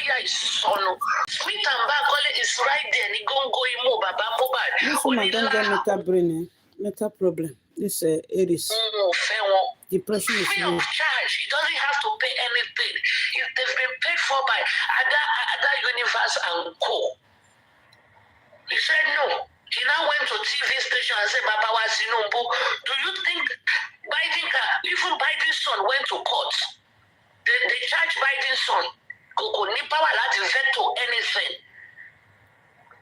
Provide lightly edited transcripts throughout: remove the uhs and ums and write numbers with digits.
lawyer is son. Smith and Bakole is right there. Ni gongo imo baba Mohbad. This woman don't get mental brain, mental problem. This Aries. Depression is free of charge. He doesn't have to pay anything. They've been paid for by other universe and co. He said no. He now went to TV station and said, Baba Wasinumbu, do you think even Biden's son went to court? They charged Biden's son. Koko ni power to veto anything.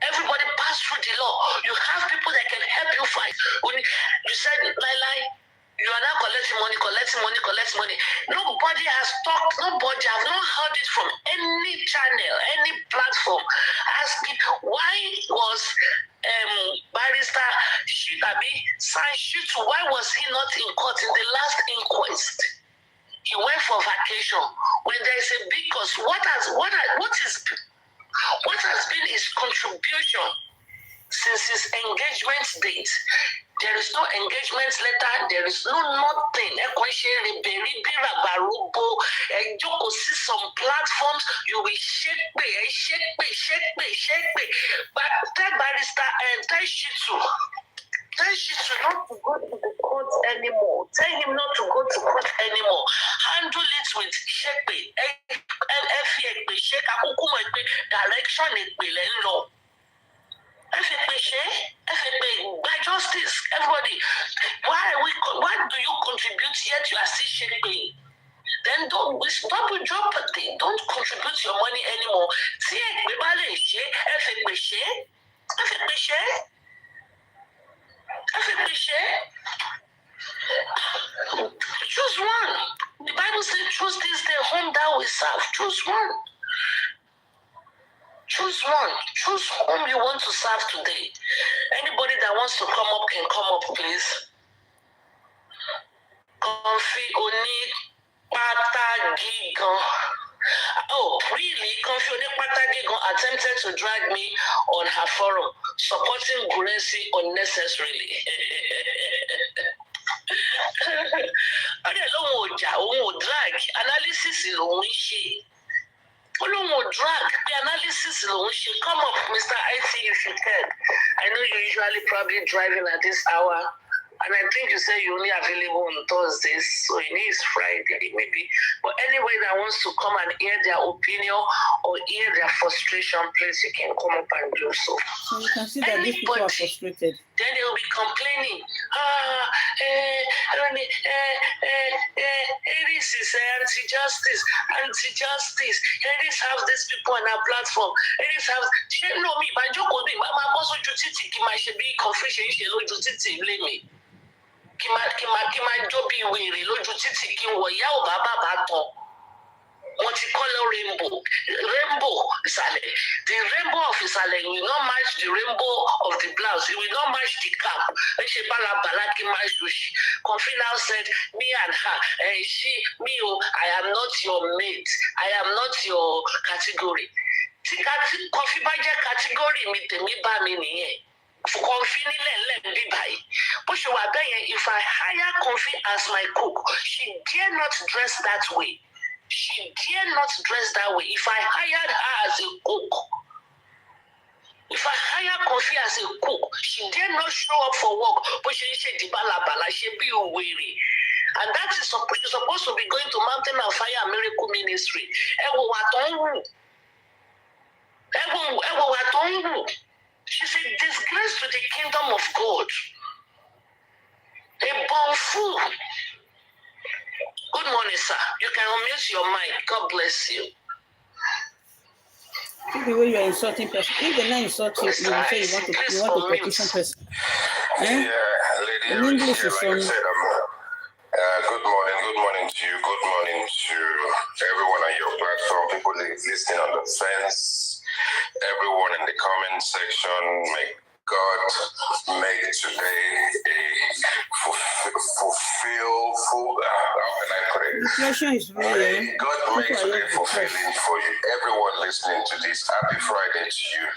Everybody pass through the law. You have people that can help you fight. You said, you are now collecting money. Nobody has talked, nobody, I've not heard it from any channel, any platform asking why was Barrister Shitu, why was he not in court in the last inquest? He went for vacation. When there is a big cause, what has been his contribution since his engagement date? There is no engagement letter. There is nothing. You see some platforms, you will shake me. But tell Barrister and tell Shitu not to go to the court anymore. Tell him not to go to court anymore. Handle it with shake me. Direction it by justice, everybody. Why do you contribute yet you are still shaking? Then don't stop with property. Don't contribute your money anymore. See, choose one. The Bible says, choose this day whom thou will serve. Choose one. Choose one. Choose whom you want to serve today. Anybody that wants to come up can come up, please. Comfy Oni Patagigon. Oh, really? Comfy Oni Patagigon attempted to drag me on her forum, supporting Guresi unnecessarily. I don't drag. Analysis is only drag. The analysis should come up, Mr. IT, if you can. I know you're usually probably driving at this hour, and I think you say you're only available on Thursdays, so it is Friday maybe. But anyway, that wants to come and hear their opinion or hear their frustration, please, you can come up and do so. So you can see that these people are frustrated. Then they will be complaining. Aries is anti-justice. Aries have these people on our platform. Aries have. No, me, but you could be. My boss would do titi. Ki ma she be confusion. She lo do titi. Blame me. Ki ma jobi wiri. Lo do titi. Ki wo ya o baba baton. Multicolor rainbow. The rainbow of Isale will not match the rainbow of the blouse. It will not match the cap. Kofi now said, me and her, I am not your mate. I am not your category. Kofi Baja category me ba me niye. If I hire Kofi as my cook, she dare not dress that way. She dare not dress that way. If I hired her as a cook, if I hire Kofi as a cook, she dare not show up for work. But she be weary. And that is supposed to be going to Mountain of Fire Miracle Ministry. She's a disgrace to the kingdom of God. A born fool. Good morning, sir. You can unmute your mic. God bless you. The way you are insulting person. If they're not insulting, you will say you want to petition person. Yeah, lady. In English is like I said, good morning to you. Good morning to everyone on your platform. People listening on the fence. Everyone in the comment section. May God make today a fulfill. How can I put it? The question is really. God make today fulfilling for you. Everyone listening to this. Happy Friday to you.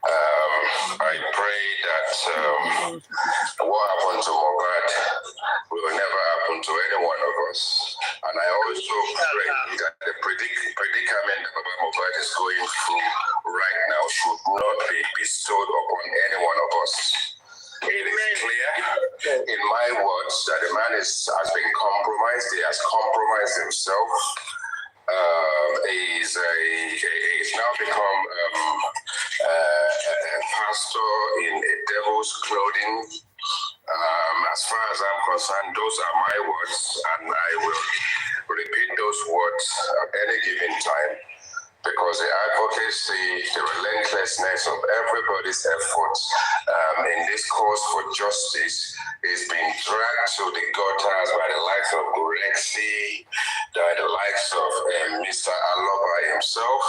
I pray that what happened to Mohbad will never happen to any one of us. And I also pray that the predicament that Mohbad is going through right now should not be bestowed upon any one of us. It is clear, in my words, that the man has been compromised. He has compromised himself. He's now become a pastor in a devil's clothing. As far as I'm concerned, those are my words, and I will repeat those words at any given time, because the advocacy, the relentlessness of everybody's efforts in this cause for justice is being dragged to the gutters by the likes of Gorexi, by the likes of Mr. Aloba himself,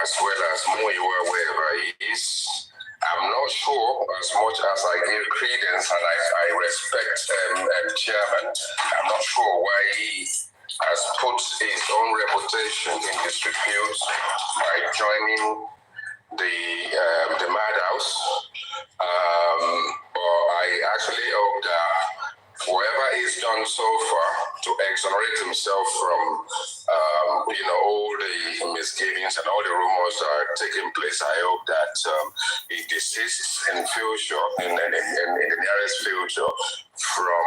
as well as Moiwa, wherever he is. I'm not sure, as much as I give credence and I respect Chairman, I'm not sure why he has put his own reputation in disrepute by joining the madhouse. But I actually hope that whatever he's done so far to exonerate himself from all the misgivings and all the rumors that are taking place, I hope that he desists in future, in the nearest future, from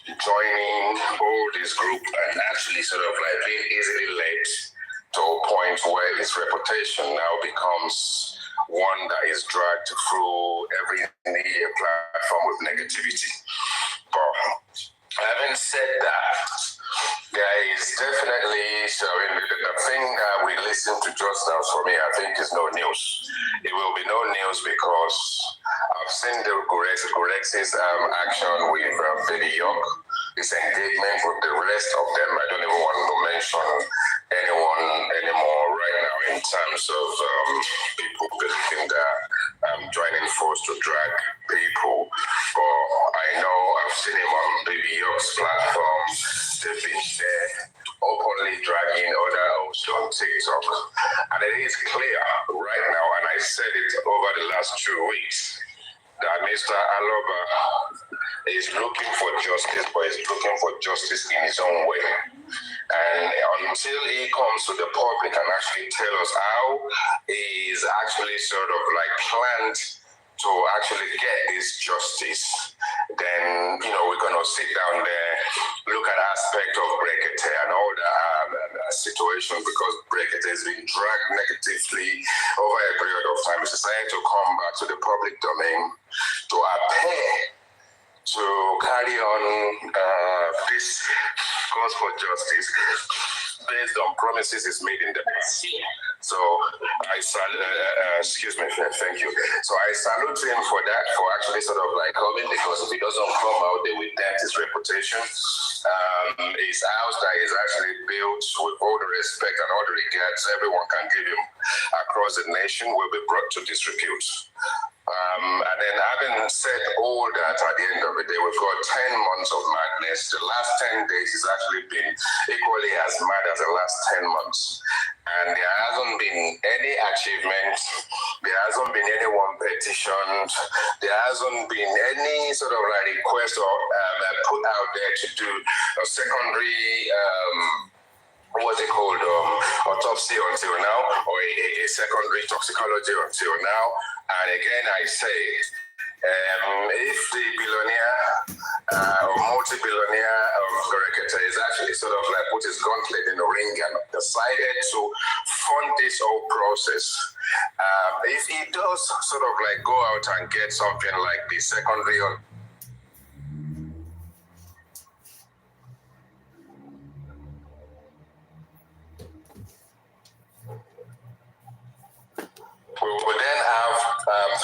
joining all this group and actually sort of like being easily led to a point where his reputation now becomes one that is dragged through every media platform with negativity. But having said that, there is definitely, the thing that we listen to just now, for me, I think is no news. It will be no news because I've seen the Gorexi's action with Baby York, his engagement with the rest of them. I don't even want to mention anyone anymore right now in terms of people believing that joining force to drag people. But I know I've seen him on Baby York's platform. They've been there openly dragging other hosts on TikTok. And it is clear right now, and I said it over the last 2 weeks, that Mr. Aloba is looking for justice, but he's looking for justice in his own way. And until he comes to the public and actually tell us how he is actually sort of like planned to actually get this justice, then, we're going to sit down there, look at aspect of Brekete and all that situation, because Brekete has been dragged negatively over a period of time. It's decided to come back to the public domain to appear to carry on this cause for justice based on promises is made in the past. So I excuse me, thank you. So I salute him for that, for actually sort of like coming, because if he doesn't come out, they will dent his reputation. His house that is actually built with all the respect and all the regards everyone can give him across the nation will be brought to disrepute. And then having said all that, at the end of the day, we've got 10 months of madness. The last 10 days has actually been equally as mad as the last 10 months. And there hasn't been any achievement. There hasn't been anyone petitioned. There hasn't been any sort of like request or put out there to do a secondary what's it called, autopsy until now, or a secondary toxicology until now. And again, I say, if the billionaire or multi-billionaire of Gorekete is actually sort of like put his gauntlet in the ring and decided to fund this whole process, if he does sort of like go out and get something like the secondary we will then have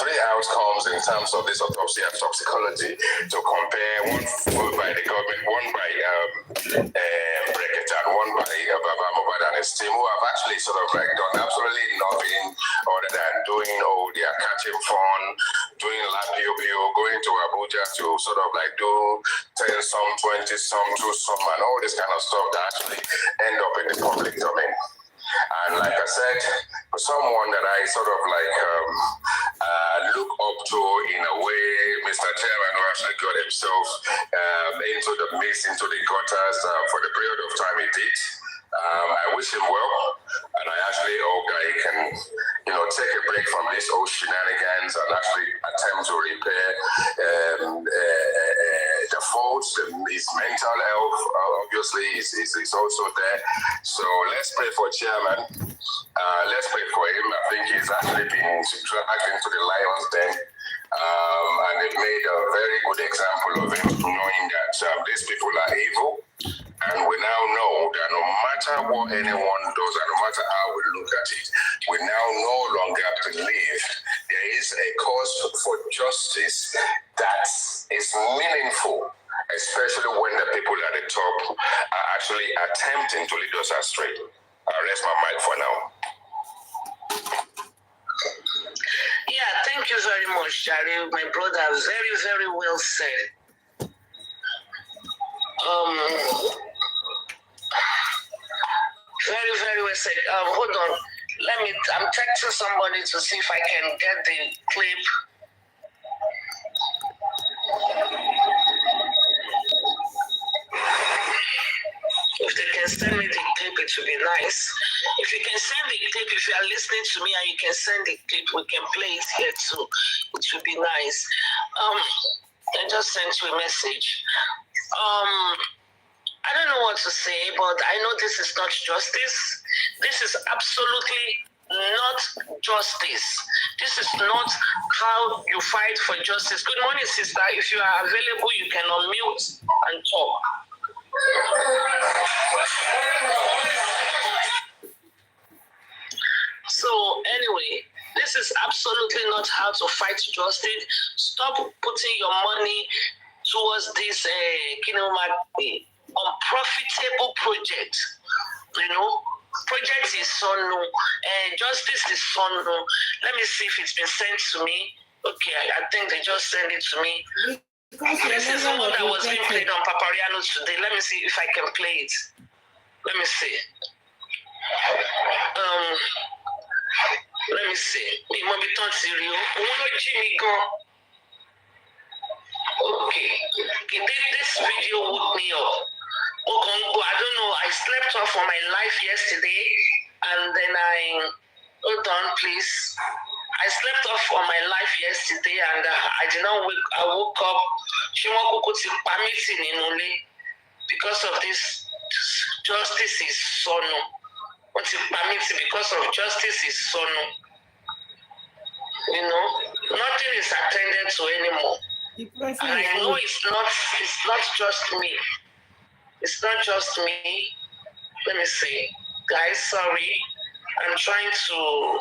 3 outcomes in terms of this autopsy and toxicology to compare, one by the government, one by Brekete, and one by Mohbad and his team, who have actually sort of like done absolutely nothing other than doing all their catching fun, doing lapio, going to Abuja to sort of like do 10 some, 20 some, 2 some, and all this kind of stuff that actually end up in the public domain. And like I said, someone that I sort of like look up to in a way, Mr. Chairman, who actually got himself into the mix, into the gutters for the period of time he did. I wish him well, and I actually hope that he also there. So let's pray for chairman. Let's pray for him. I think he's actually been dragged into the lion's den. And they've made a very good example of him, knowing that these people are evil. And we now know that no matter what anyone does and no matter how we look at it, we now no longer believe there is a cause for justice that is meaningful, especially when the people at the top are actually attempting to lead us astray. I'll rest my mic for now. Yeah, thank you very much, Jare, my brother. Very, very well said. Very, very well said. Hold on. I'm texting somebody to see if I can get the clip. If they can send me the clip, it would be nice. If you can send the clip, if you are listening to me and you can send the clip, we can play it here too. It would be nice. I just sent you a message. I don't know what to say, but I know this is not justice. This is absolutely not justice. This is not how you fight for justice. Good morning, sister. If you are available, you can unmute and talk. So anyway, this is absolutely not how to fight justice. Stop putting your money towards this unprofitable project. Project is so no, justice is so no. Let me see if it's been sent to me. Okay, I think they just sent it to me. This is the one that was being played on Papariano today. Let me see if I can play it. Let me see. Let me see. Okay. This video woke me up. I don't know. I slept off for my life yesterday, and then hold on, please. I slept off on my life yesterday, and I did not wake. I woke up. Because of this, justice is so no. Because of justice is so no. Nothing is attended to anymore. And I know it's not just me. It's not just me. Let me see. Guys, sorry. I'm trying to...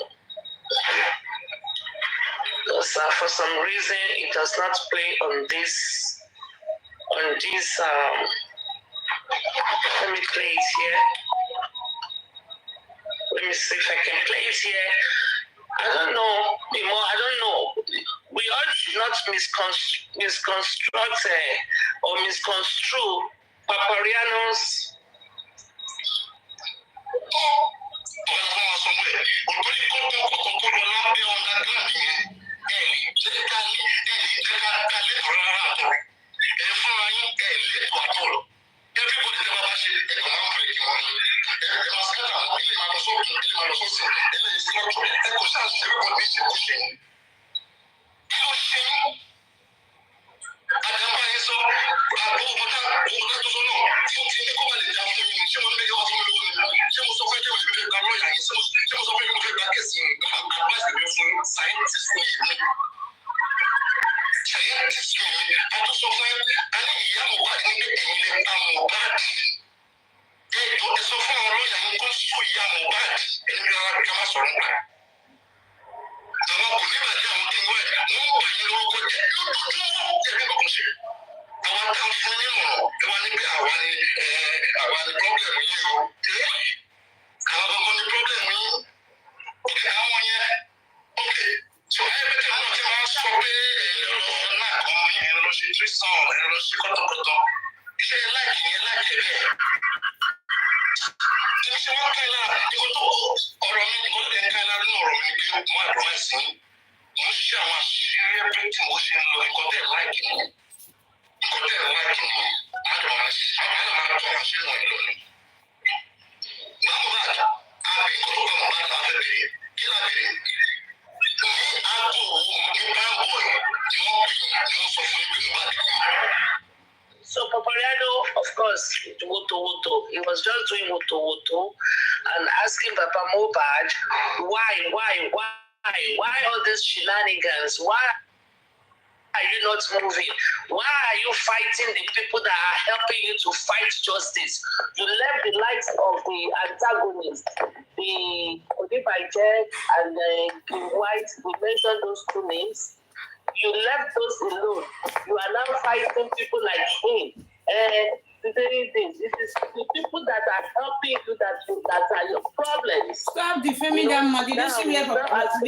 for some reason, it does not play on this... let me play it here. Let me see if I can play it here. I don't know. I don't know. We ought not misconstruct or misconstrue Papariano's. So Papariano, of course, Wortoworto, He was just doing Wortoworto and asking Papa Mohbad, why all these shenanigans? Why are you not moving? Why are you fighting the people that are helping you to fight justice? You left the likes of the antagonists, the Odibaje and the White. We mentioned those two names. You left those alone. You are now fighting people like him. It is the people that are helping you that are your problems. Stop defaming that man. Did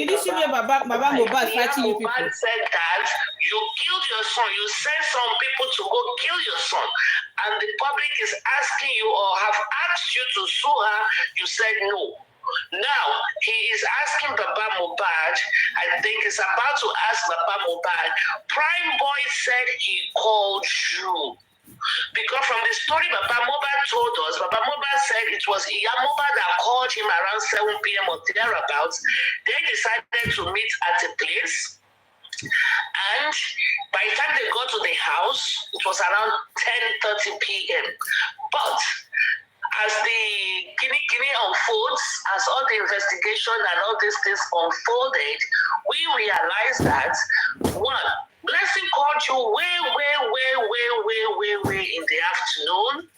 you see where Baba Mohbad fighting you people? Mohbad said that you killed your son. You sent some people to go kill your son. And the public is asking you or have asked you to sue her. You said no. Now, he is asking Baba Mohbad, I think he's about to ask Baba Mohbad, Prime Boy said he called you. Because from the story Baba Mohbad told us, Baba Mohbad said it was Aloba that called him around 7 p.m. or thereabouts. They decided to meet at a place. And by the time they got to the house, it was around 10:30 p.m. But as the Kini unfolds, as all the investigation and all these things unfolded, we realized that, one, Blessing called you way in the afternoon,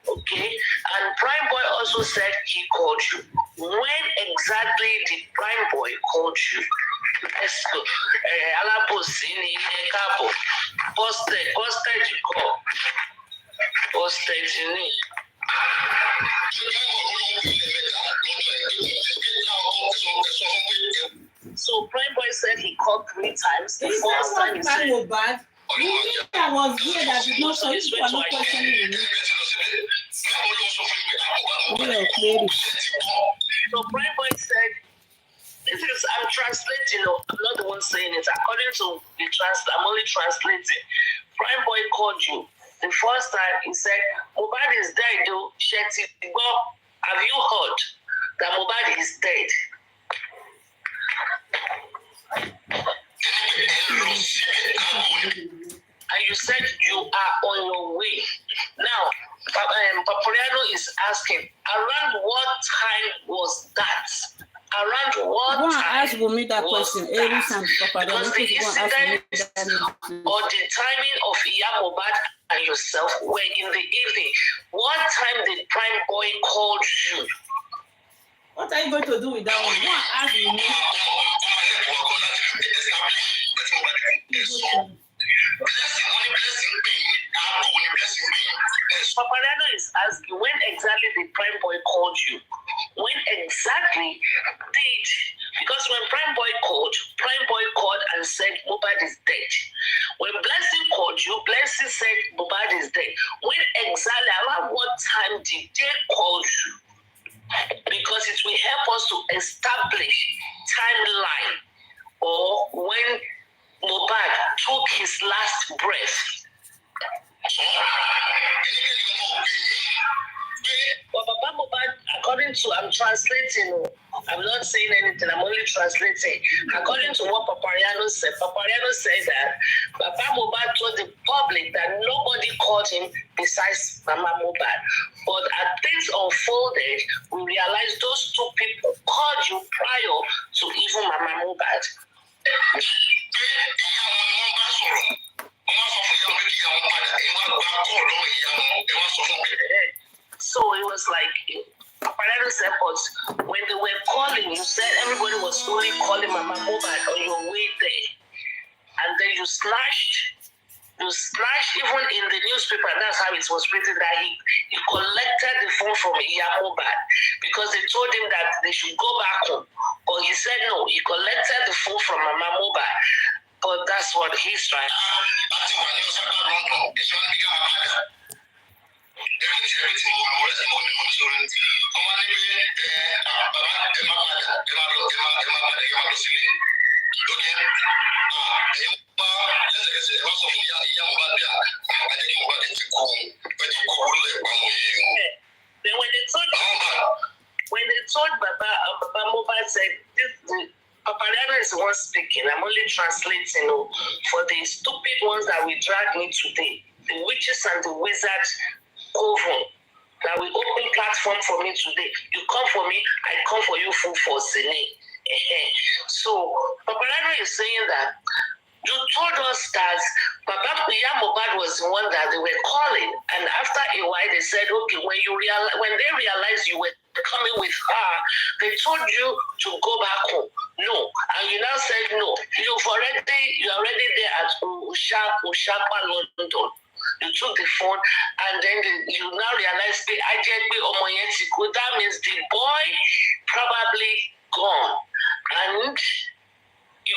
okay? And Prime Boy also said he called you. When exactly did Prime Boy call you? Let's go. Aloba sini kabo. Posted you call. Posted you need. So Prime Boy said he called 3 times. The first time he said Mohbad. I was here that did not show you for no questioning. So Prime Boy said, I'm translating, I'm not the one saying it. According to the I'm only translating. Prime Boy called you. The first time he said, Mohbad is dead, though. Have you heard that Mohbad is dead? And you said you are on your way. Now, Papariano is asking, around what time was that? Around what time? Ask me that question. Because the incident or the timing of Mohbad and yourself were in the evening. What time did Prime Boy call you? What are you going to do with that one? Go and ask me. Papariano is asking, when exactly did Prime Boy called you? When exactly did, because when Prime Boy called and said Mohbad is dead. When Blessing called you, Blessing said Mohbad is dead. When exactly, around what time did they call you? Because it will help us to establish timeline or when Mohbad took his last breath. But Baba Mohbad, according to, I'm translating, I'm not saying anything, I'm only translating. According to what Papariano said that Baba Mohbad told the public that nobody called him besides Mama Mohbad. But as things unfolded, we realized those 2 people called you prior to even Mama Mohbad. So it was like, Papariano said, but when they were calling, you said everybody was only calling Mama Mohbad on your way there. And then you slashed even in the newspaper, that's how it was written, that he collected the phone from Mohbad because they told him that they should go back home. But he said no, he collected the phone from Mama Mohbad. But that's what he's trying. Then when they told Baba Mohbad said, Papariano is the one speaking. I'm only translating for the stupid ones that we dragged in today, the witches and the wizards coven. Now we open platform for me today. You come for me, I come for you full for Sine. So Paparano is saying that you told us that Baba Mohbad was the one that they were calling, and after a while they said, okay, when they realized you were coming with her, they told you to go back home. No, and you now said no. You're already there at Ushapa, London. You took the phone, and then you now realize that means the boy probably gone, and he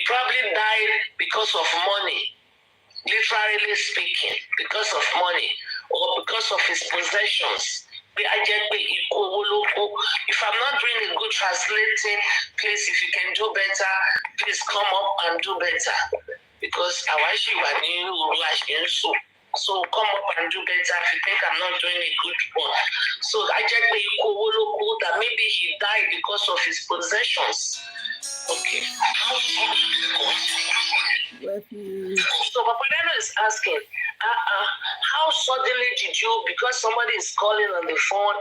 probably died because of money, literally speaking, because of money or because of his possessions. If I'm not doing a good translating, please, if you can do better, please come up and do better. Because I wish you were new, so come up and do better if you think I'm not doing a good one. So I just that maybe he died because of his possessions. Okay. So Papadano is asking, how suddenly did you, because somebody is calling on the phone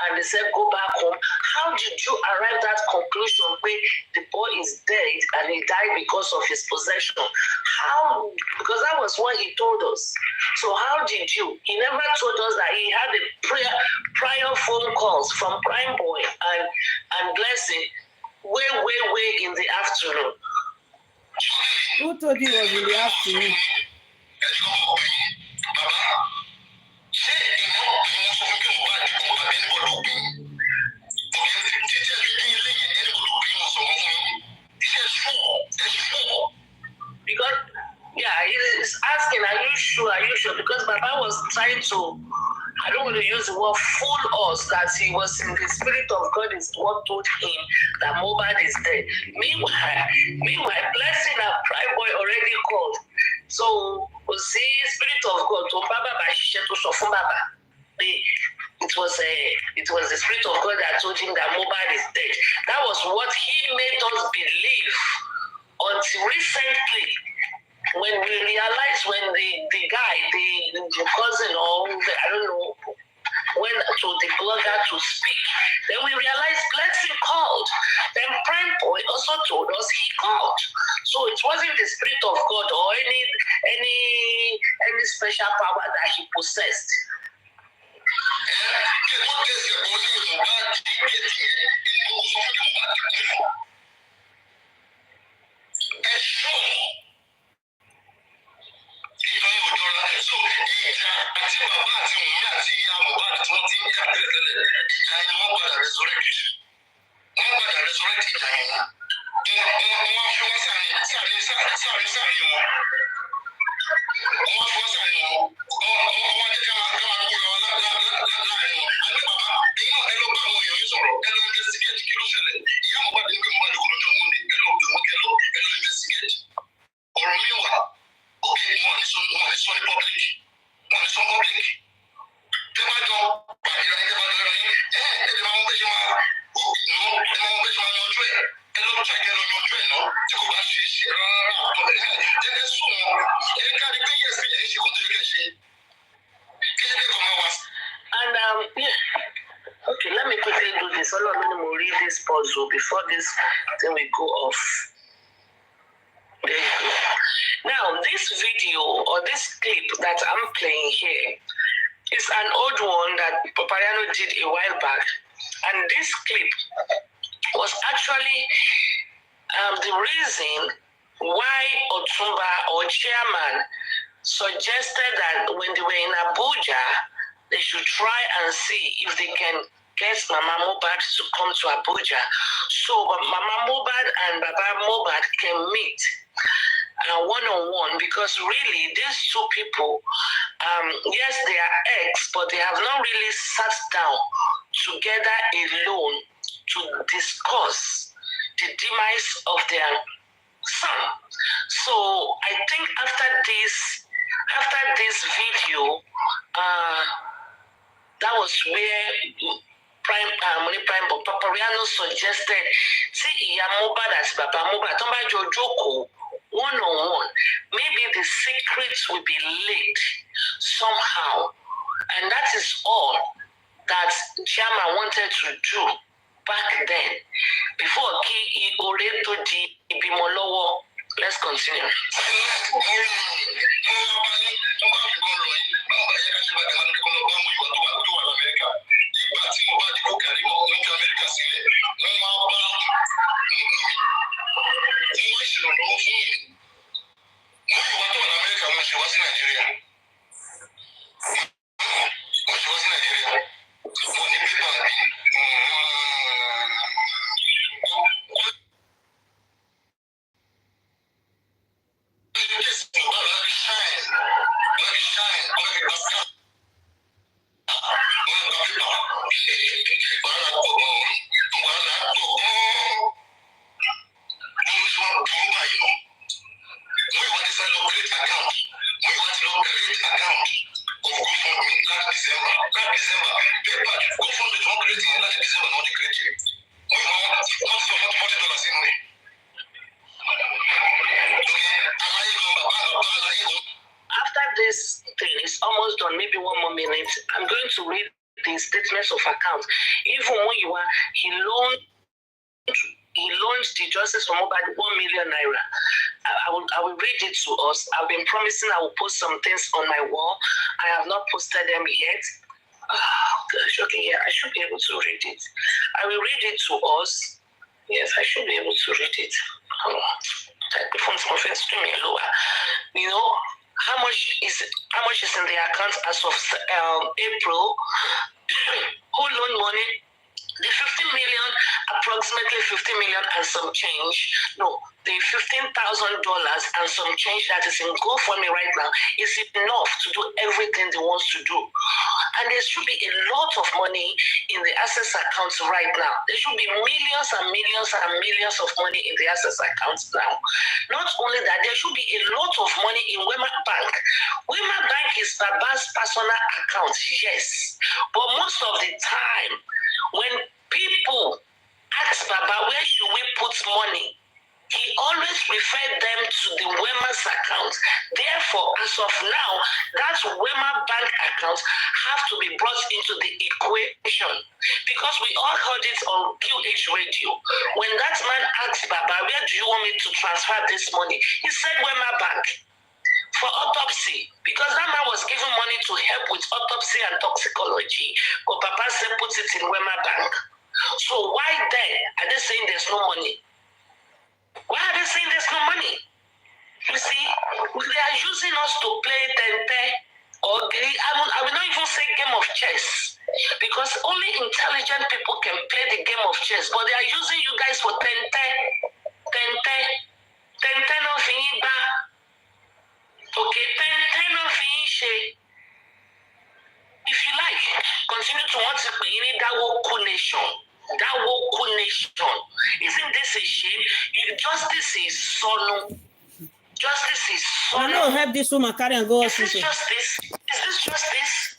and they said go back home, how did you arrive at that conclusion where the boy is dead and he died because of his possession? How? Because that was what he told us. So how did you? He never told us that he had a prior phone calls from Prime Boy and Blessing way in the afternoon. Who told you it was in the afternoon? Because, he's asking, are you sure? Because Baba was trying to, I don't want to use the word fool us, that he was in the spirit of God is what told him that Mohbad is dead. Meanwhile, Blessing and Prime Boy already called. So, we see spirit of God to Baba to Baba. It was the spirit of God that told him that Mohbad is dead. That was what he made us believe until recently, when we realized, when the guy, the cousin, or I don't know, went to the blogger to speak, then we realized Blessing called. Then Prime Boy also told us he called. So it wasn't the spirit of God or any special power that he possessed. Okay, let me quickly do this. Hold on, let me read this puzzle before this, then we go off. There you go. Now, this video or this clip that I'm playing here is an old one that Papariano did a while back. And this clip was actually the reason why Otumba or chairman suggested that when they were in Abuja, they should try and see if they can get Mama Mohbad to come to Abuja. So Mama Mohbad and Baba Mohbad can meet one-on-one, because really these two people, yes, they are ex, but they have not really sat down together alone to discuss the demise of their son. So I think after this video, that was where Prime Papariano suggested, see, Mohbad as Baba Mohbad, Joko one-on-one, maybe the secrets will be laid somehow. And that is all that Chairman wanted to do back then. Before Ki Oreto Di Ibimolowo. Let's continue. After this thing is almost done, maybe 1 more minute, I'm going to read the statements of account. Even when you are, he launched the justice for Mohbad 1 million naira. I will read it to us. I've been promising I will post some things on my wall. I have not posted them yet. Oh gosh, okay, yeah, I should be able to read it. I will read it to us. Yes, I should be able to read it. You know, how much is in the account as of April? Who loaned money? The 15 million, approximately 50 million and some change. No, the $15,000 and some change that is in GoFundMe right now is enough to do everything they want to do. And there should be a lot of money in the access accounts right now. There should be millions and millions and millions of money in the access accounts now. Not only that, there should be a lot of money in Wema Bank. Wema Bank is Baba's personal account, yes. But most of the time, when people ask Baba, where should we put money? He always referred them to the Wema's account. Therefore, as of now, that Wema Bank account have to be brought into the equation. Because we all heard it on QH radio. When that man asked Baba, where do you want me to transfer this money? He said Wema Bank for autopsy. Because that man was given money to help with autopsy and toxicology. But Baba said put it in Wema Bank. So why then are they saying there's no money? Why are they saying there's no money? You see, they are using us to play tente or I will not even say game of chess, because only intelligent people can play the game of chess, but they are using you guys for tente no finiba. Okay, tente no finish. If you like, continue to want to be in that whole nation. That whole nation. Isn't this a shame? Justice is so. Justice is so. I know, help this woman carry and go. Is this justice? Is this justice?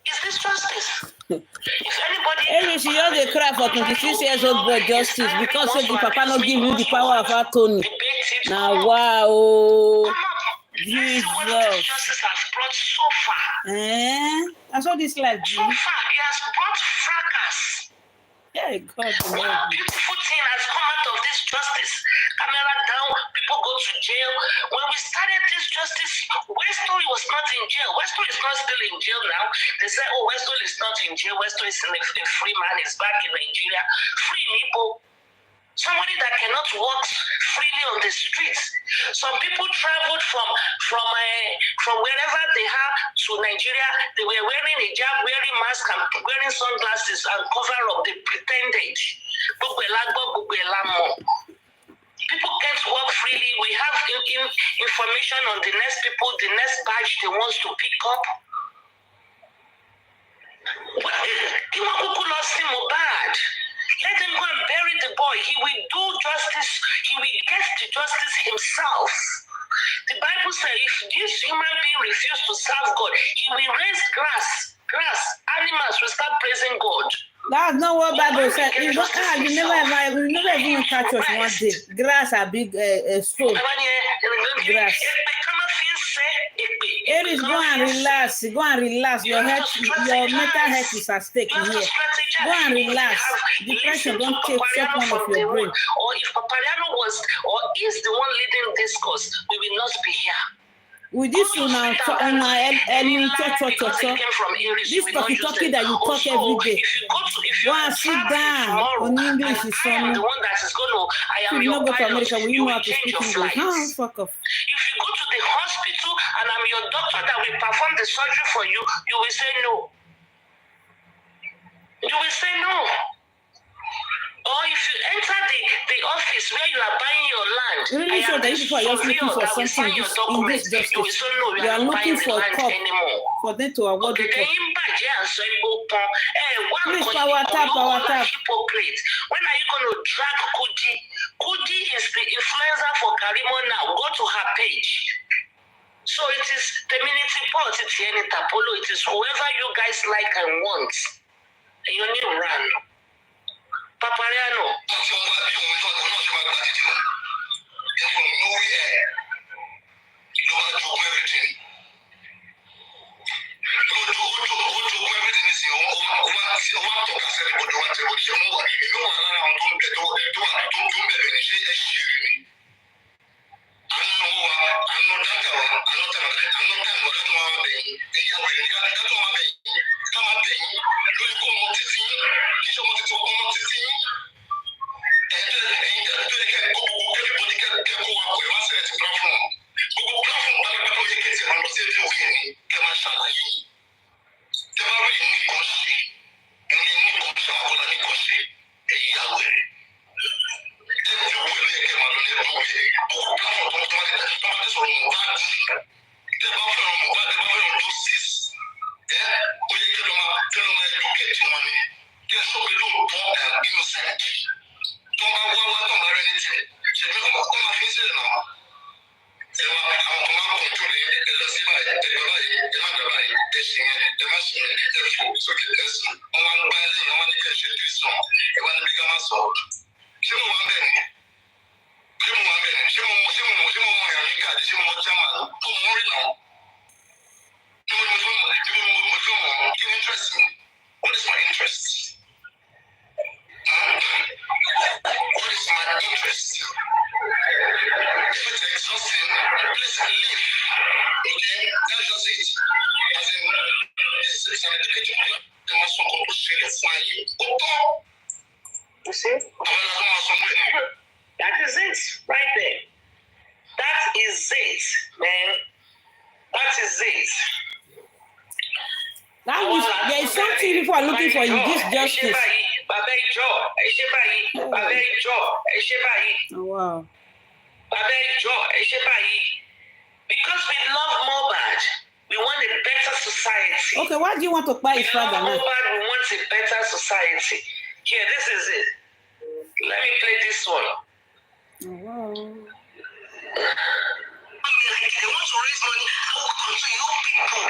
Is this justice? If anybody. Anyway, she just a cry for 26 years old boy justice because the papa not give you the power of attorney. Now, wow. Jesus. Justice has brought so far. I saw this life. So far, he has brought fracas. Yeah, God. Wow, beautiful thing has come out of this justice. Camera down, people go to jail. When we started this justice, Westo was not in jail. Westo is not still in jail now. They say, oh, Westo is not in jail. Westo is a free man. He's back in Nigeria. Free Nibo. Somebody that cannot walk freely on the streets. Some people traveled from wherever they are to Nigeria. They were wearing hijab, wearing mask, and wearing sunglasses and cover up. They pretended. People can't walk freely. We have information on the next people, the next batch they want to pick up. Mohbad. Let him go and bury the boy. He will do justice. He will get the justice himself. The Bible says if this human being refuses to serve God, he will raise grass. Animals will start praising God. That's not what Bible said. You never even catch us one day. Grass are big stone. Grass. Aries, go and relax. Go and relax. Your head, your mental health is at stake here. Go and relax. Depression don't take one of your brain. Or if Papariano was or is the one leading this course, we will not be here. With this one now, this talkie that you talk every day. Go and sit down. On English is funny. The one that is going to, if you not go to America, will you know how to speak English? No, fuck off. If you go to the hospital and I'm your doctor that will perform the surgery for you, you will say no. You will say no. Or if you enter the office where you are buying your land, really sure that if you are just looking for something in this justice, you are looking for a cup for them to award the cup. Please, power tap. Hypocrite. When are you going to drag Kudi? Kudi is the influencer for Karimo now. Go to her page. So it is community politics here in Tapolo. It is whoever you guys like and want. And you need run. Papariano. What is my interest? What is my interest? If it's exhausting, please leave. Okay, that's just it. As in, it's an education. They must not go to share your fire. You see? That is it, right there. That is it, man. That is it. That is, there is something people are looking for in this justice. Oh, wow. Because we love Mohbad, we want a better society. Okay, why do you want to buy his father now? Mohbad, we want a better society. Here, this is it. Let me play this one. Oh, wow. They want to raise money. I will control you people.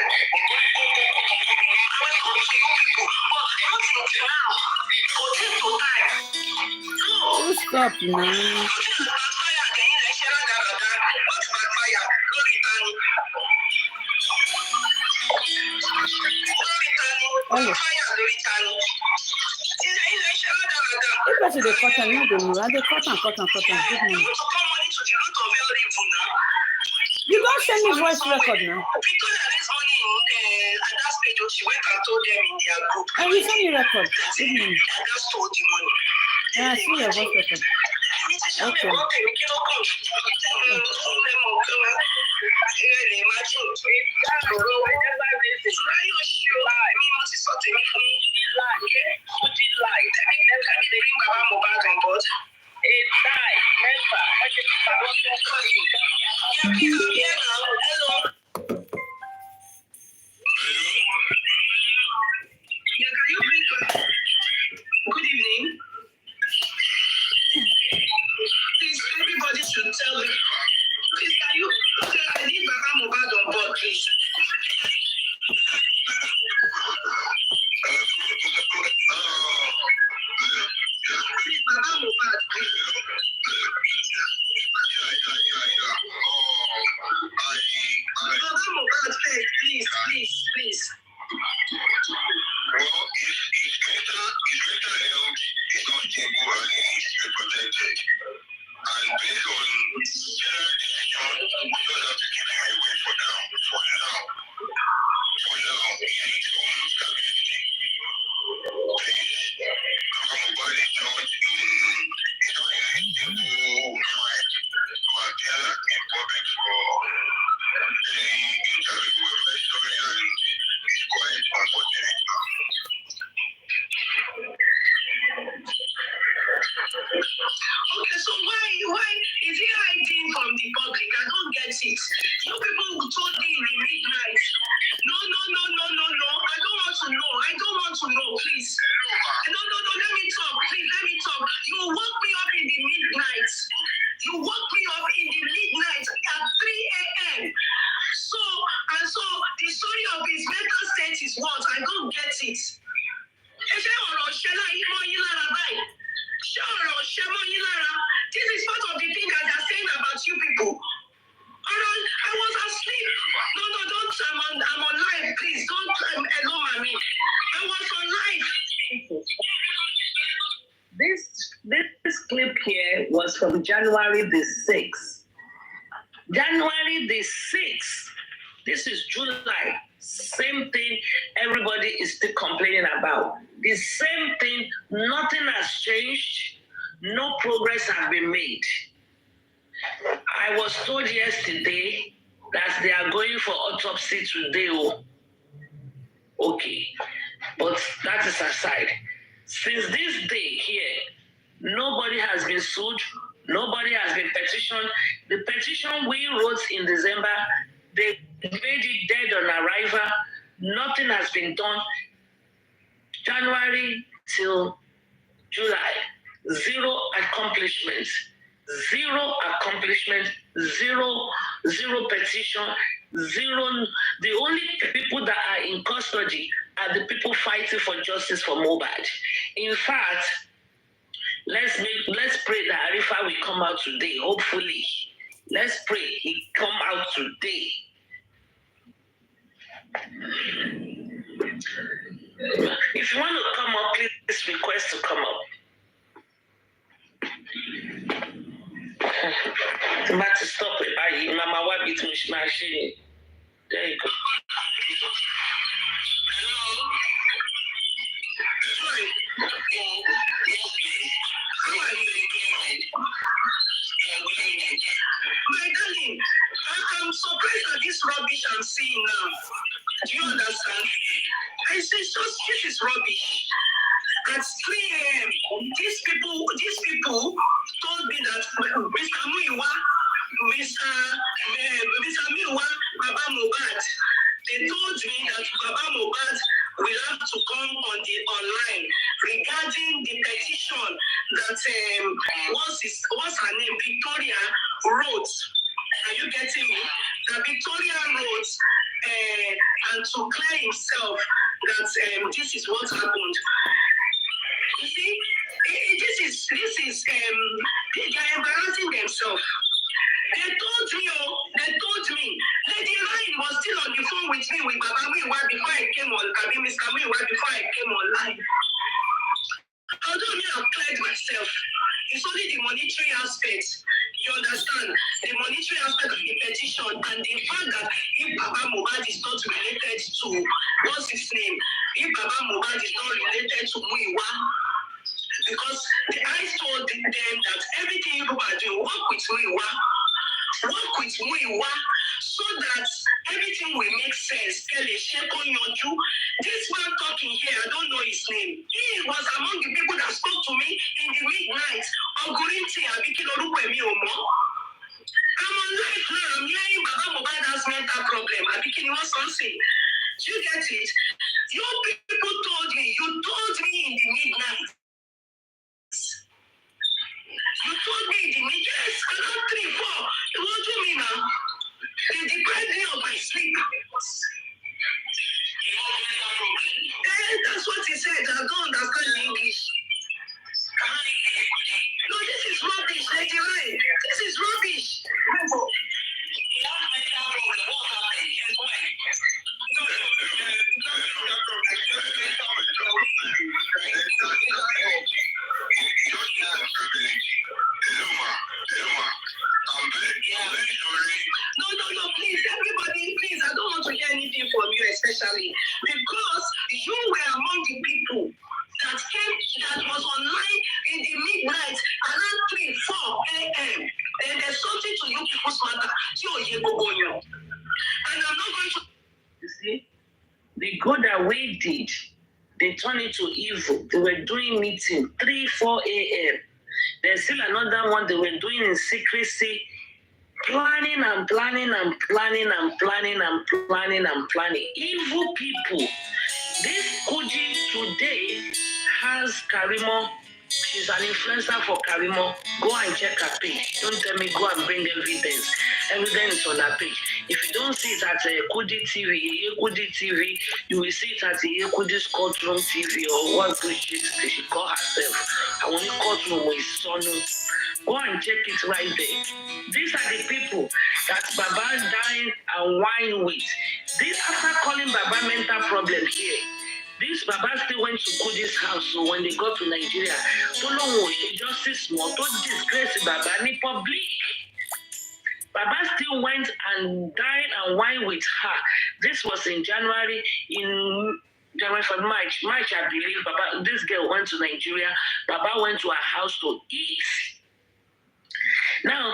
I will control you people. But not until now. For this to die. No. Stop now. If I see the cotton, you don't know. They cotton. Good money. You don't send me voice record now. Because there is money at that stage, she went and told them in their group. And you send me record. Good money. I just told the money. Yeah, I see your voice record. Okay. Good evening. Please, everybody should tell me. Please, can you tell I need Baba Mohbad on board, please? Please, Baba Mohbad, please. Baba Mohbad, please. Well, it's better health is not stable and he's protected. And based on general decision, we just have to keep him away for now. For now, he needs some stability. Please, Mohbad is not in a stable mind to appear in public for any interview. We're very sorry and it's quite unfortunate. Okay, so why is he hiding from the public? I don't get it. You people who told me in the midnight. No. I don't want to know, please. No. Let me talk. Please, let me talk. You woke me up in the midnight. At 3 a.m. So the story of his mental state is what? I don't get it. This is part of the thing that they're saying about you people. I was asleep. No, don't. I'm on live, please. Don't. Hello, mommy. I was on live. This clip here was from January the 6th. January the 6th. This is July. Same thing everybody is still complaining about. The same thing, nothing has changed. No progress has been made. I was told yesterday that they are going for autopsy today. Okay, but that is aside. Since this day here, nobody has been sued. Nobody has been petitioned. The petition we wrote in December, they made it dead on arrival. Nothing has been done. January till July, zero accomplishments. Zero petition, zero. The only people that are in custody are the people fighting for justice for Mohbad. In fact, let's pray that Arifa will come out today. Hopefully, let's pray he come out today. If you want to come up, please request to come up. I'm about to stop it. Mama, what between machine? There you go. Hello. How are you again? My darling, I'm surprised at this rubbish I'm seeing now. Do you understand? I say, this is rubbish. At 3 a.m., these people told me that Mr. Muiwa, Baba Mohbad, they told me that Baba Mohbad will have to come on the online regarding the petition that what's her name, Victoria wrote. Are you getting me? That Victoria wrote and to clear himself that this is what happened. You see, they are embarrassing themselves. They told me, Lady Ryan was still on the phone with me with Baba Muiwa before I came on, Mr. Muiwa before I came online. Although me, I've cleared myself. It's only the monetary aspect. You understand? The monetary aspect of the petition and the fact that if Baba Mohbad is not related to, what's his name? If Baba Mohbad is not related to Muiwa, because I told them that everything you are doing, work with Muiwa, so that everything will make sense. This man talking here, I don't know his name. He was among the people that spoke to me in the midnight. I'm on live now. I'm hearing Baba Mohbad has mental problem. Do you get it? Your people told me. You told me in the midnight. You told me in the midnight. Yes, around 3, 4. What do you mean now? They deprived me of my sleep. That's what he said. I don't understand the English. No, this is rubbish, Lady Ray. This is rubbish. No, please, everybody, please, I don't want to hear anything from you, especially because you were among the people that was online in the midnight around 3, 4 a.m. And there's something to you people's matter. And I'm not going to. You see, the good that we did, they turned it to evil. They were doing meeting 3, 4 a.m. There's still another one they were doing in secrecy, planning and planning and planning and planning and planning and planning. Evil people. This Koji today has Karimo. She's an influencer for Karimo. Go and check her page. Don't tell me go and bring evidence. Evidence on her page. If you don't see it at Kudi TV, you will see it at Kudi's courtroom TV or what she call herself. And when you courtroom with Sonu, go and check it right there. These are the people that Baba dying and wine with. This after calling Baba mental problem here. This Baba still went to Kudi's house, so when they got to Nigeria, so long justice more, don't disgrace Baba in public. Baba still went and dined and wine with her. This was in January, for March, I believe. Baba, this girl went to Nigeria. Baba went to her house to eat. Now,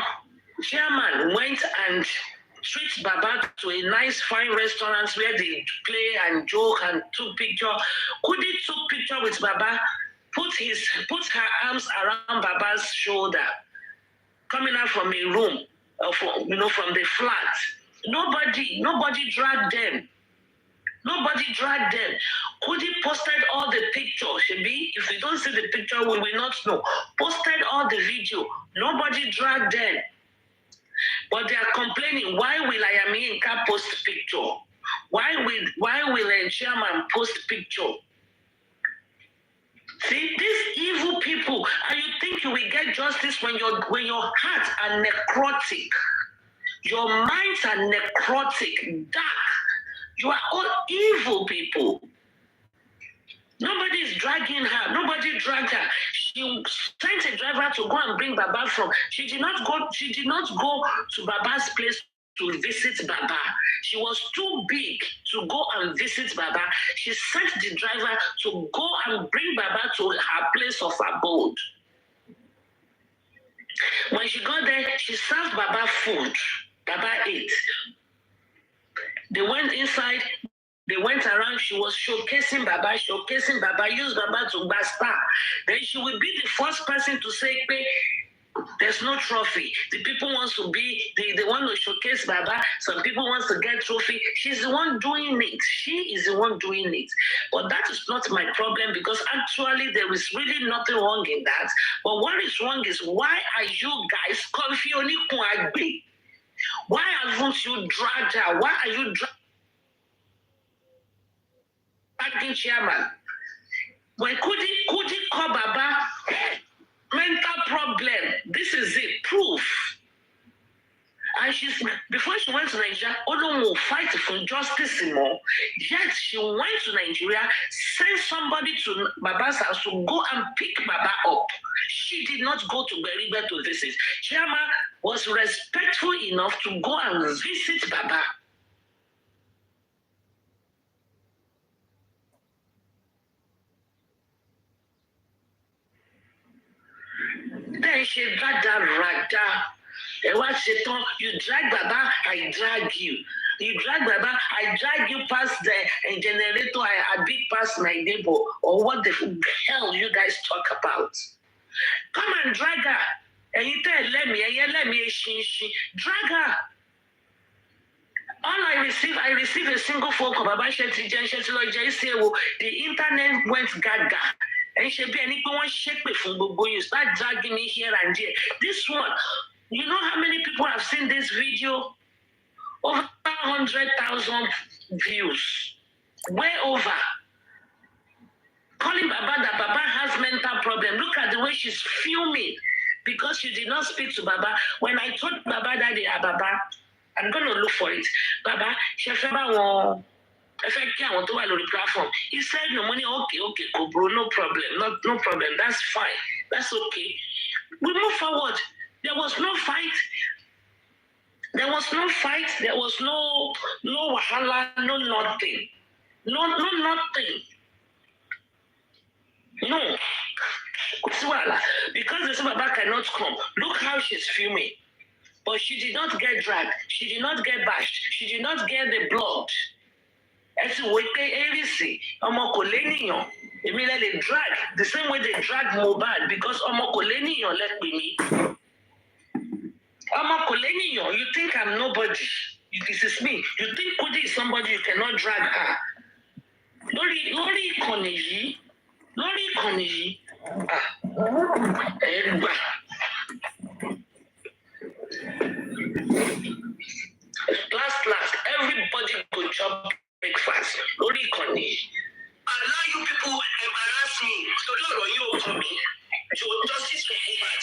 chairman went and treat Baba to a nice, fine restaurant where they play and joke and took picture. Kudi took picture with Baba, put her arms around Baba's shoulder, coming out from a room, from the flat. Nobody dragged them. Nobody dragged them. Kudi posted all the pictures. If you don't see the picture, we will not know. Posted all the video. Nobody dragged them. But they are complaining, why will Ayaminka post picture? Why will a chairman post picture? See, these evil people, and you think you will get justice when your hearts are necrotic, your minds are necrotic, dark. You are all evil people. Nobody is dragging her. Nobody dragged her. She sent a driver to go and bring Baba from. She did not go to Baba's place to visit Baba. She was too big to go and visit Baba. She sent the driver to go and bring Baba to her place of abode. When she got there, she served Baba food. Baba ate. They went inside. They went around, she was showcasing Baba, used Baba to basta. Then she will be the first person to say, there's no trophy. The people want to they want to showcase Baba. Some people want to get trophy. She's the one doing it. She is the one doing it. But that is not my problem because actually there is really nothing wrong in that. But what is wrong is why are you guys confusing? Why haven't you dragged her? Why are you dragging chairman? When Kudi call Baba mental problem, this is it, proof. And before she went to Nigeria, Odom will fight for justice more. Yet she went to Nigeria, sent somebody to Baba's house to go and pick Baba up. She did not go to Beribe to visit. Chairman was respectful enough to go and visit Baba. Then she dragged that ragda. You drag Baba, I drag you. You drag Baba, I drag you past the generator, I beat past my neighbor. Or what the hell you guys talk about? Come and drag her. And you tell let me, she drag her. All I received a single phone call. Baba Shetty, the internet went gaga. And she be anyone shake me from Bobo. You start dragging me here and there. This one, you know how many people have seen this video? Over 100,000 views. Way over. calling Baba that Baba has mental problem. Look at the way she's fuming because she did not speak to Baba. When I told Baba that they are Baba, I'm going to look for it. Baba, she said, on the platform. He said, no money, okay, bro, no problem, no problem, that's fine, that's okay. We move forward. There was no fight. There was no wahala, no nothing. No nothing. No. Because the Baba cannot come. Look how she's fuming. But she did not get dragged. She did not get bashed. She did not get the blood. As you wait, they drag the same way they drag Mohbad because let me. You think I'm nobody? This is me. You think Kudi is somebody you cannot drag her? Lori Koniji. Last, everybody go chop breakfast. Lori Koniji. Allow you people embarrass me. So you come me. Justice for Mohbad.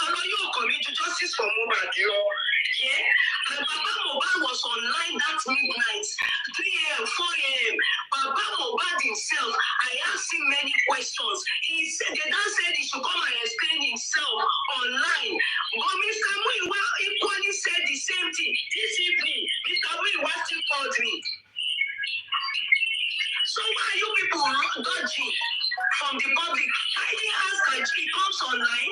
Allow you come to justice for Mohbad, Yeah. And Baba Mohbad was online that midnight, 3 a.m., 4 a.m. Baba Mohbad himself, I asked him many questions. He said, the dad said he should come and explain himself online. But Mr. Muiwa equally said the same thing. This evening, Mr. Muiwa still called me. So why are you people dodging from the public? I didn't ask that he comes online.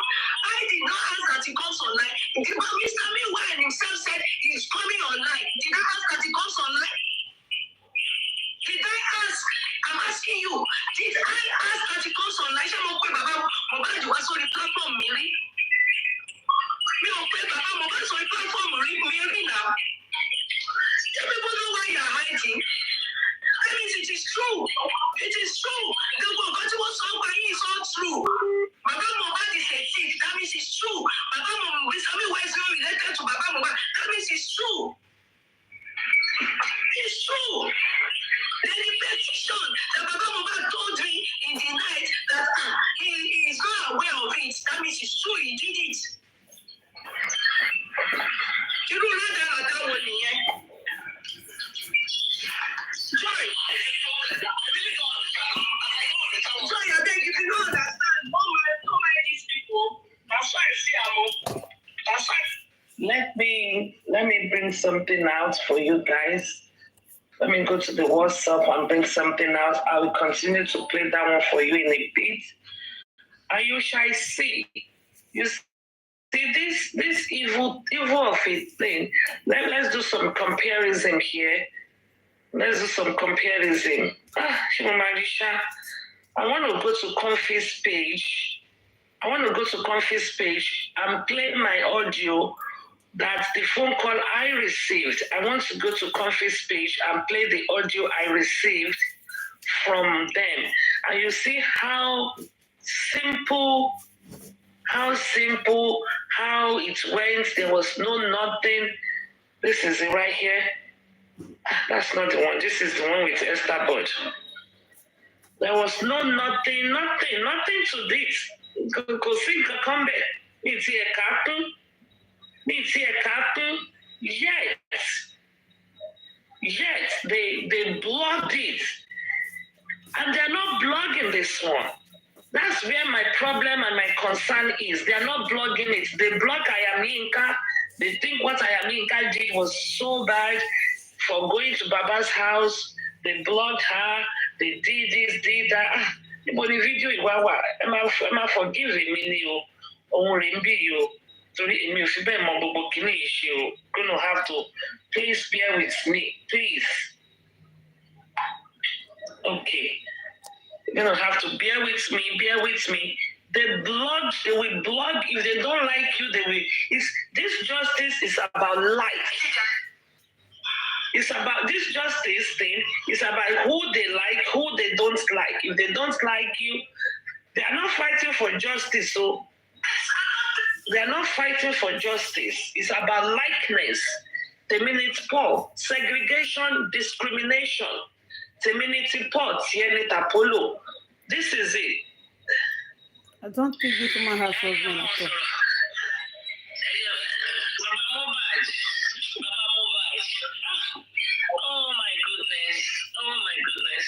I did not ask that he comes online. But Mr. Meanwhile himself said he's coming online. Did I ask that he comes online? Did I ask? I'm asking you. Did I ask that he comes online? Mohbad was on the platform, Mary. Mohbad was on the platform, Mary now. Tell people know why you're hiding. That means it is true. It is true. The Mohbad was so is all true. Baba Mohbad is a thief. That means it's true. Baba Mohbad is not related to Baba Mohbad. That means it's true. It's true. Then the petition that Baba Mohbad told me in the night that he is not aware of it. That means it's true. He did it. You don't know that one yet. Joy, I beg if you don't understand, don't mind these people. That's why I see That's why. Let me bring something out for you guys. Let me go to the WhatsApp and bring something out. I will continue to play that one for you in a bit. And you shall see. You see this evil of a thing. Let's do some comparison here. Let's do some comparison. Marisha, I want to go to Comfy's page. I'm playing my audio. That's the phone call I received. I want to go to Comfy's page and play the audio I received from them. And you see how simple, how it went. There was nothing. This is it right here. That's not the one. This is the one with Esther Bud. There was nothing to this. Go see, come back. It's a cartoon. Yet they blocked it. And they're not blogging this one. That's where my problem and my concern is. They're not blogging it. They block Ayaminka. They think what Ayaminka did was so bad for going to Baba's house. They blocked her. They did this, did that. But the video is am I forgiving me? Gonna have to please bear with me, please. Okay. You're gonna have to bear with me. They will blog. If they don't like you, they will. This justice is about life. It's about this justice thing. It's about who they like, who they don't like. If they don't like you, they are not fighting for justice. So they are not fighting for justice. It's about likeness. They mean it's poor. Segregation, discrimination. community pot, Yenita Polo. This is it. I don't think this woman has husband at all. Oh my goodness. Oh my goodness.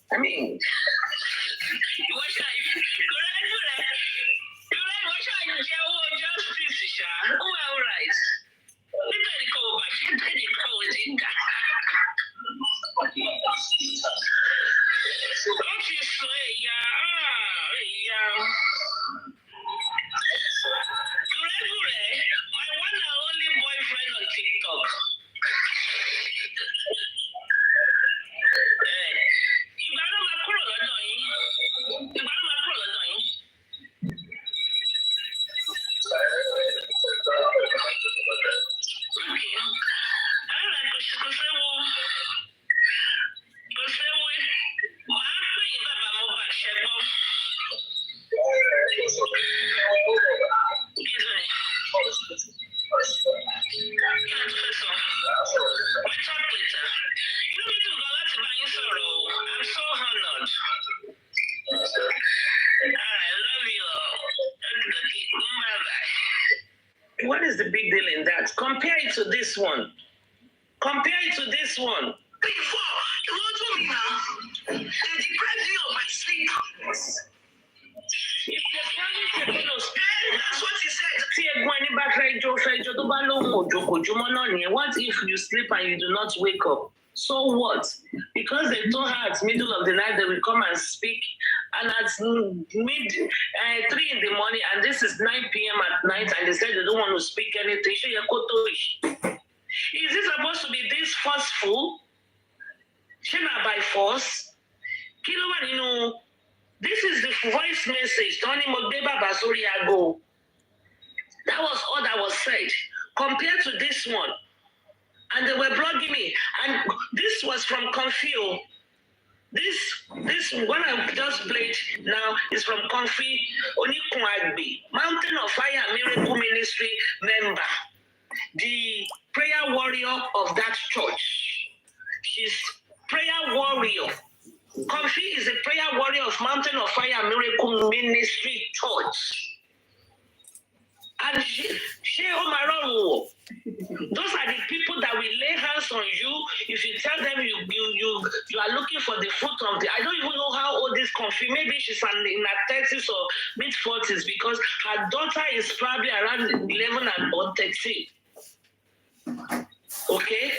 I mean, what is the big deal in that? Compare it to this one. Compare it to this one. Before, you told me now. They deprived me of my sleep. If they're trying to that's what he said. What if you sleep and you do not wake up? So what? Because they told her at middle of the night they will come and speak, and at 3 in the morning, and this is 9 p.m. at night, and they said they don't want to speak anything. Is this supposed to be this forceful? Shema by force? You know, this is the voice message. Tony Mogdeba Basuriago. That was all that was said. Compared to this one. And they were blogging me. And this was from Confio. This one I just played now is from Confi Onikunagbi, Mountain of Fire Miracle Ministry member, the prayer warrior of that church. She's prayer warrior. Confi is a prayer warrior of Mountain of Fire Miracle Ministry Church. And those are the people that will lay hands on you if you tell them you are looking for the fruit of the. I don't even know how old this Confi. Maybe she's in her 30s or mid 40s because her daughter is probably around 11 or 13. Okay,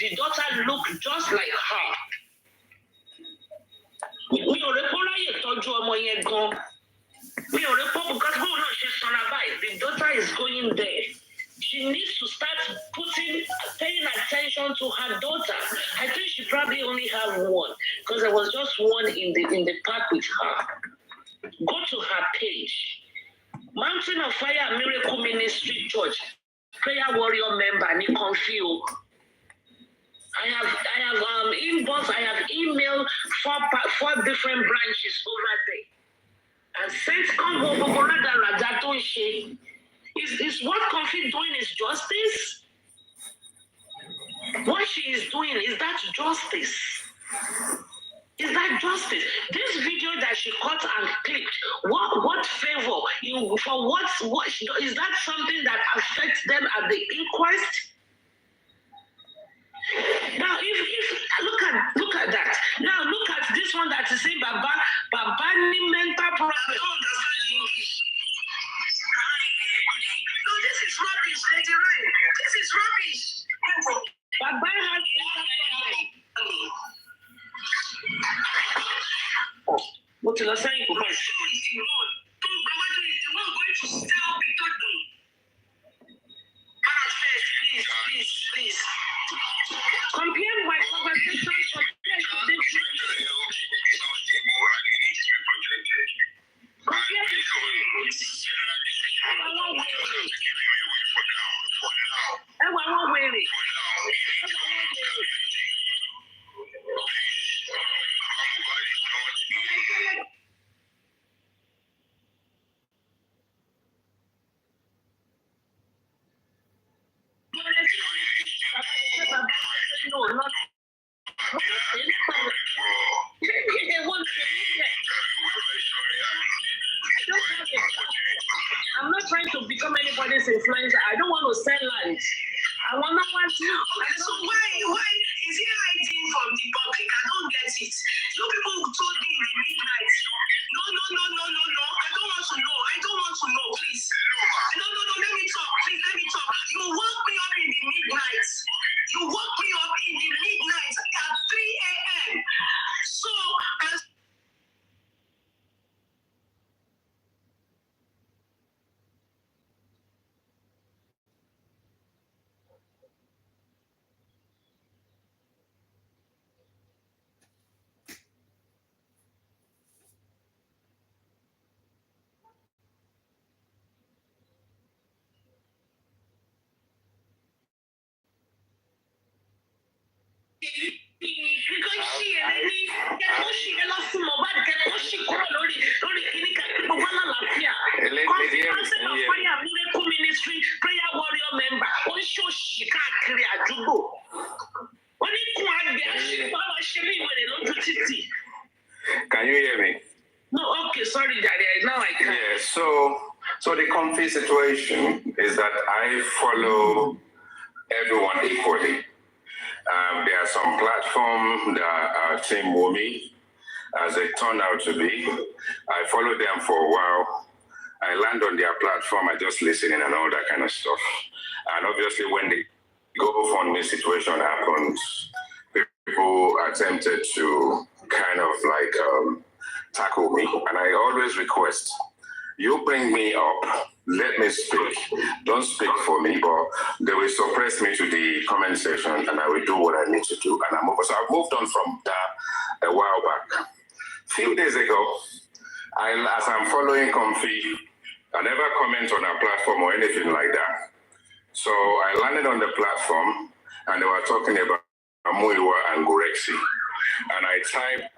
the daughter looked just like her. The daughter is going there. She needs to start paying attention to her daughter. I think she probably only have one because there was just one in the park with her. Go to her page. Mountain of Fire Miracle Ministry Church, prayer warrior member, Nikonfio. I have inbox, I have emailed four different branches over there. And sent is what Confi doing is justice? What she is doing, is that justice? Is that justice? This video that she cut and clipped, what favor? For what is that something that affects them at the inquest? Now, if look at that. Now look at this one that is saying Baba mental problem. I don't understand English. No, this is rubbish, Lady Ray. This is rubbish. Baba has mental problem. What you are saying for my show is the one. Going to sell Victor. Please. Compare my conversation for I'm not trying to become anybody's influencer. I don't want to sell land. I want to want to. Okay, so why is he hiding from the public? I don't get it. You people told me in the midnight. No. I don't want to know. Please. No. Let me talk. Please, let me talk. You woke me up in the midnight. At 3 a.m. So as prayer warrior member. Can you hear me? No, okay, sorry, Daddy. Now I can. Yeah, so the comfy situation is that I follow everyone equally. There are some platforms that are Team Wumi, as they turn out to be. I follow them for a while. I land on their platform, I just listen in and all that kind of stuff. And obviously when the GoFundMe situation happened, people attempted to kind of like tackle me. And I always request, you bring me up, let me speak. Don't speak for me, but they will suppress me to the comment section and I will do what I need to do. And so I've moved on from that a while back. A few days ago, as I'm following Comfy, I never comment on a platform or anything like that. So I landed on the platform and they were talking about Muiwa and Gurexi. And I typed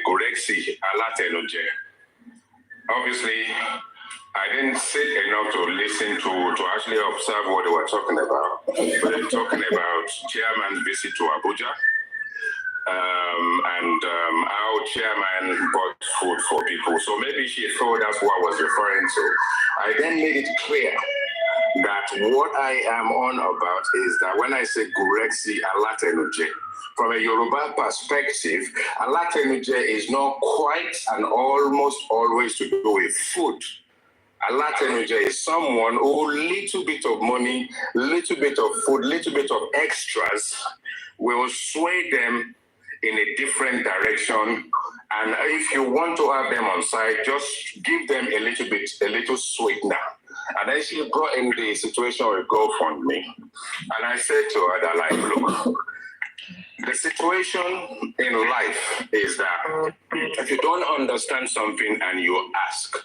Gurexi Alatenuje. Obviously, I didn't sit enough to listen to actually observe what they were talking about. But they were talking about chairman's visit to Abuja. And our chairman bought food for people. So maybe she thought that's what I was referring to. I then made it clear that what I am on about is that when I say Gurexi Alatenuje, from a Yoruba perspective, Alatenuje is not quite and almost always to do with food. Alatenuje is someone who little bit of money, little bit of food, little bit of extras will sway them in a different direction. And if you want to have them on side, just give them a little sweetener. And then she brought in the situation with GoFundMe. And I said to her that, like, look, the situation in life is that if you don't understand something and you ask,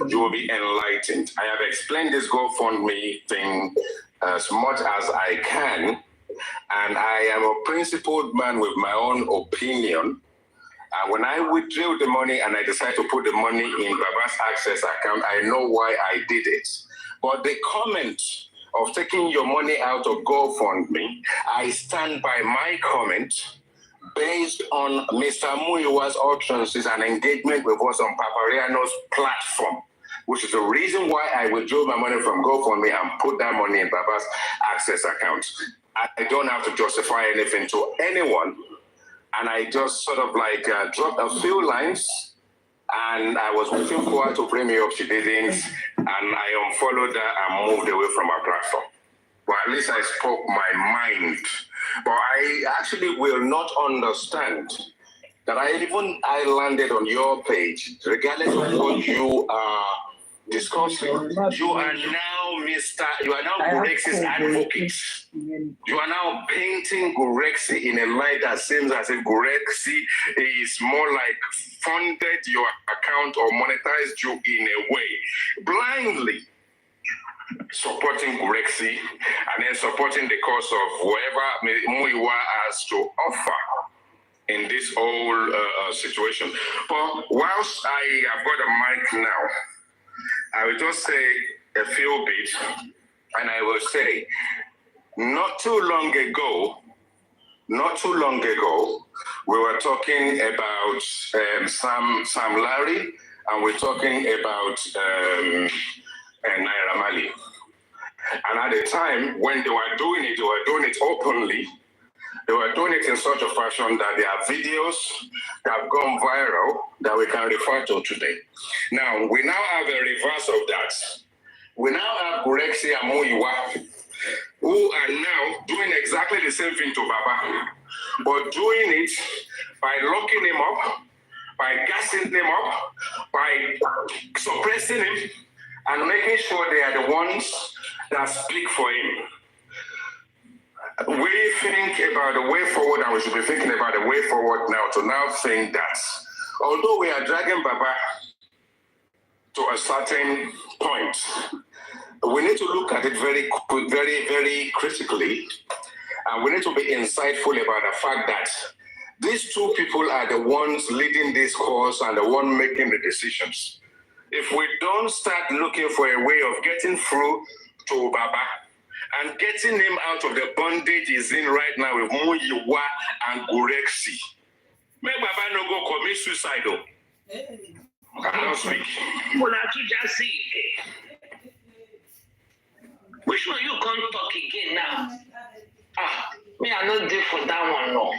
you will be enlightened. I have explained this GoFundMe thing as much as I can. And I am a principled man with my own opinion. And when I withdrew the money and I decided to put the money in Baba's Access account, I know why I did it. But the comment of taking your money out of GoFundMe, I stand by my comment based on Mr. Muyiwa's utterances and engagement with us on Papariano's platform, which is the reason why I withdrew my money from GoFundMe and put that money in Baba's access account. I don't have to justify anything to anyone, and I just sort of like dropped a few lines, and I was waiting for her to bring me up. She didn't, and I unfollowed her and moved away from her platform. Well, at least I spoke my mind. But I actually will not understand that I landed on your page, regardless of what you are discussing. You are now Gurexi's advocate. You are now painting Gurexi in a light that seems as if Gurexi is more like funded your account or monetized you in a way, blindly supporting Gurexi and then supporting the cause of whoever Muyiwa has to offer in this whole situation. But whilst I have got a mic now, I will just say a few bits, and I will say, not too long ago, we were talking about Sam Larry, and we're talking about Naira Marley. And at the time when they were doing it openly. They were doing it in such a fashion that there are videos that have gone viral that we can refer to today. Now, we now have a reverse of that. We now have Gurexi and Muyiwa, who are now doing exactly the same thing to Baba, but doing it by locking him up, by gassing him up, by suppressing him, and making sure they are the ones that speak for him. We think about the way forward, and we should be thinking about the way forward now to now think that although we are dragging Baba to a certain point, we need to look at it very, very critically, and we need to be insightful about the fact that these two people are the ones leading this course and the one making the decisions. If we don't start looking for a way of getting through to Baba and getting him out of the bondage he's in right now with Muyiwa and Gurexi, may Baba no go commit suicide though. I don't speak. Which one you can't talk again now? Me I not there for that one no.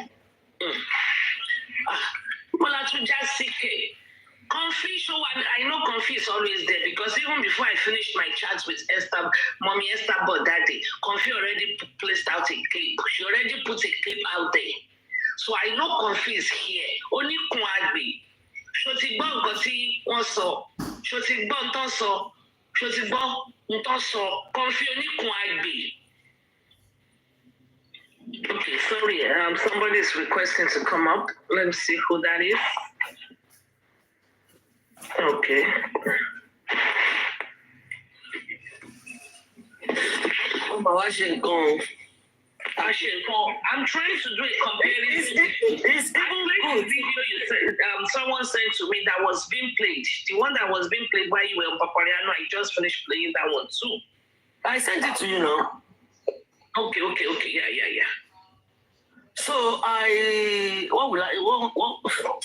Confi show, I know Confi is always there because even before I finished my chats with Esther, Mommy Esther Bod that day, Confi already placed out a clip. She already put a clip out there. So I know Confi is here. Only Kunagbe. Shotigbo Goti Onso. Shotigbo Ntonso. Shotigbo Ntonso. Confi only Kunagbe. Okay, sorry. Somebody is requesting to come up. Let me see who that is. Okay. I'm trying to do a comparison. It's even good. Video you said, someone sent to me that was being played. The one that was being played while you were on Papariano, I just finished playing that one too. I sent it to you now. Okay. Yeah. So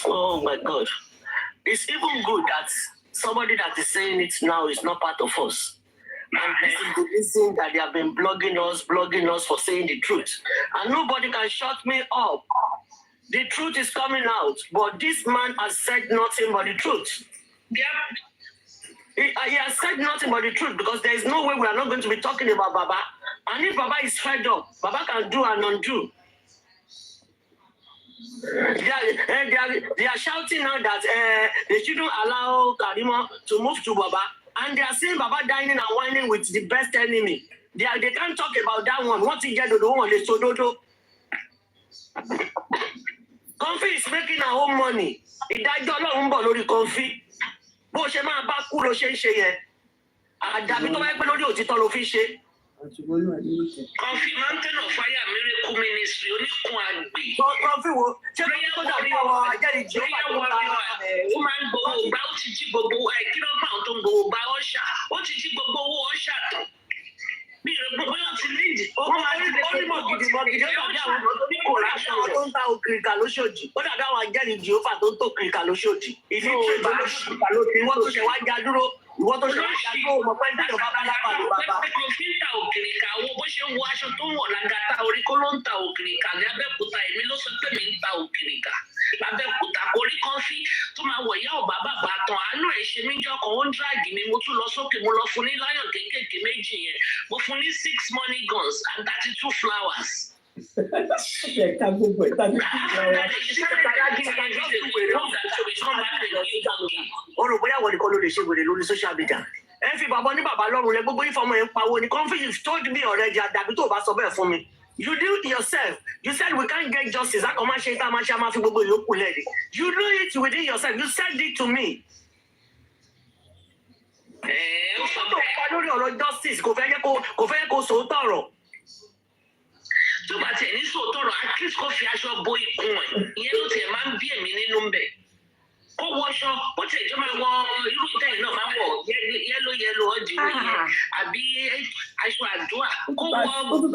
oh my God. It's even good that somebody that is saying it now is not part of us. And this is the reason that they have been blogging us for saying the truth. And nobody can shut me up. The truth is coming out, but this man has said nothing but the truth. Yeah. He has said nothing but the truth because there is no way we are not going to be talking about Baba. And if Baba is fed up, Baba can do and undo. They are shouting now that they shouldn't allow Karima to move to Baba. And they are saying Baba dining and whining with the best enemy. They can't talk about that one. What he get to do on the Sododo? Confi is making her own money. He died $1 Confi. Bó ṣe máa bá kú ló ṣe ń ṣe yẹn. Àdàbí tó bá yẹ pé lórí òtítọ́ ló fi ṣe. Confi Mountain of Fire Miracle Ministry oníkun àgbè. Confi wo ṣé kí ló dàbí àwọn àjẹ́rìí jẹ́ ó máa ń gbowó gbá ó ti jí gbogbo kí ló máa tó ń gbowó gbá ọ̀ṣà ó ti jí gbogbo owó ọ̀ṣà tán. Bí ìrògbò bóyá ti léèdì. Ó máa ń gbé mọ̀gìdì ó dàbí àwọn ọmọ tó ní kò ráṣọ àwọn tó ń ta òkìrìkà lóṣòdì ó dàbí àwọn ajẹ́rìí Jèhófà tó ń tó òkìrìkà lóṣòdì ìdí ìwọ tó ṣe wá já dúró ìwọ tó ṣe wá já dúró mọ̀ pé nígbà bá lápá ló bàbá. pẹ́pẹ́ fi ń ta òkìrìkà wo bó ṣe ń wọ aṣọ tó ń wọ̀ lágàtà orí kó ló ń ta òkìrìkà ní Abẹ́òkúta èmi ló sọ pé mi ń ta òkìrìkà lábẹ́òkúta korí kọ́fí tó máa wọ̀ ìyá ọ̀bá bàbá tán àánú ẹ̀ ṣe mí jọkàn ó ń dráàgì mi mo tún lọ sókè mo lọ fún ní láyọ̀n kéékèèké méjì yẹn mo fún ní 6 money guns and 32 flowers. Ẹ̀ka gbogbo ẹ̀ka ní o rò bóyá wọ́n nìkan ló lè ṣe wèrè lórí social media ẹ fi bàbá ní bàbá lọ́rùn lẹ gbogbo ìfọmọ yẹn ń pawó ni confidence told me already àdàbí tó o bá sọ bẹ́ẹ̀ fún mi. You do it yourself. You said we can't get justice. That commercial tamasha ma fi gbogbo yòókù lẹ́ẹ̀dì. You do it within yourself. You said it to me. Ó sọ tó kọ lórí ọ̀rọ̀ justice kò fẹ́ kó sòótọ́ ọ̀rọ̀. Tó bá tiẹ̀ ní sòótọ́ ọ̀rọ̀ at least kó fi aṣọ bo ikùn ẹ̀. Ìyẹn ló tiẹ̀ máa ń bí èmi nínú ń bẹ̀. Kó wọṣọ bó tiẹ̀ jọ máa wọ irú ìtẹ́yìn náà máa ń wọ̀ yẹ́lò ọ̀dìwé yẹn àbí aṣọ àdúrà kó wọ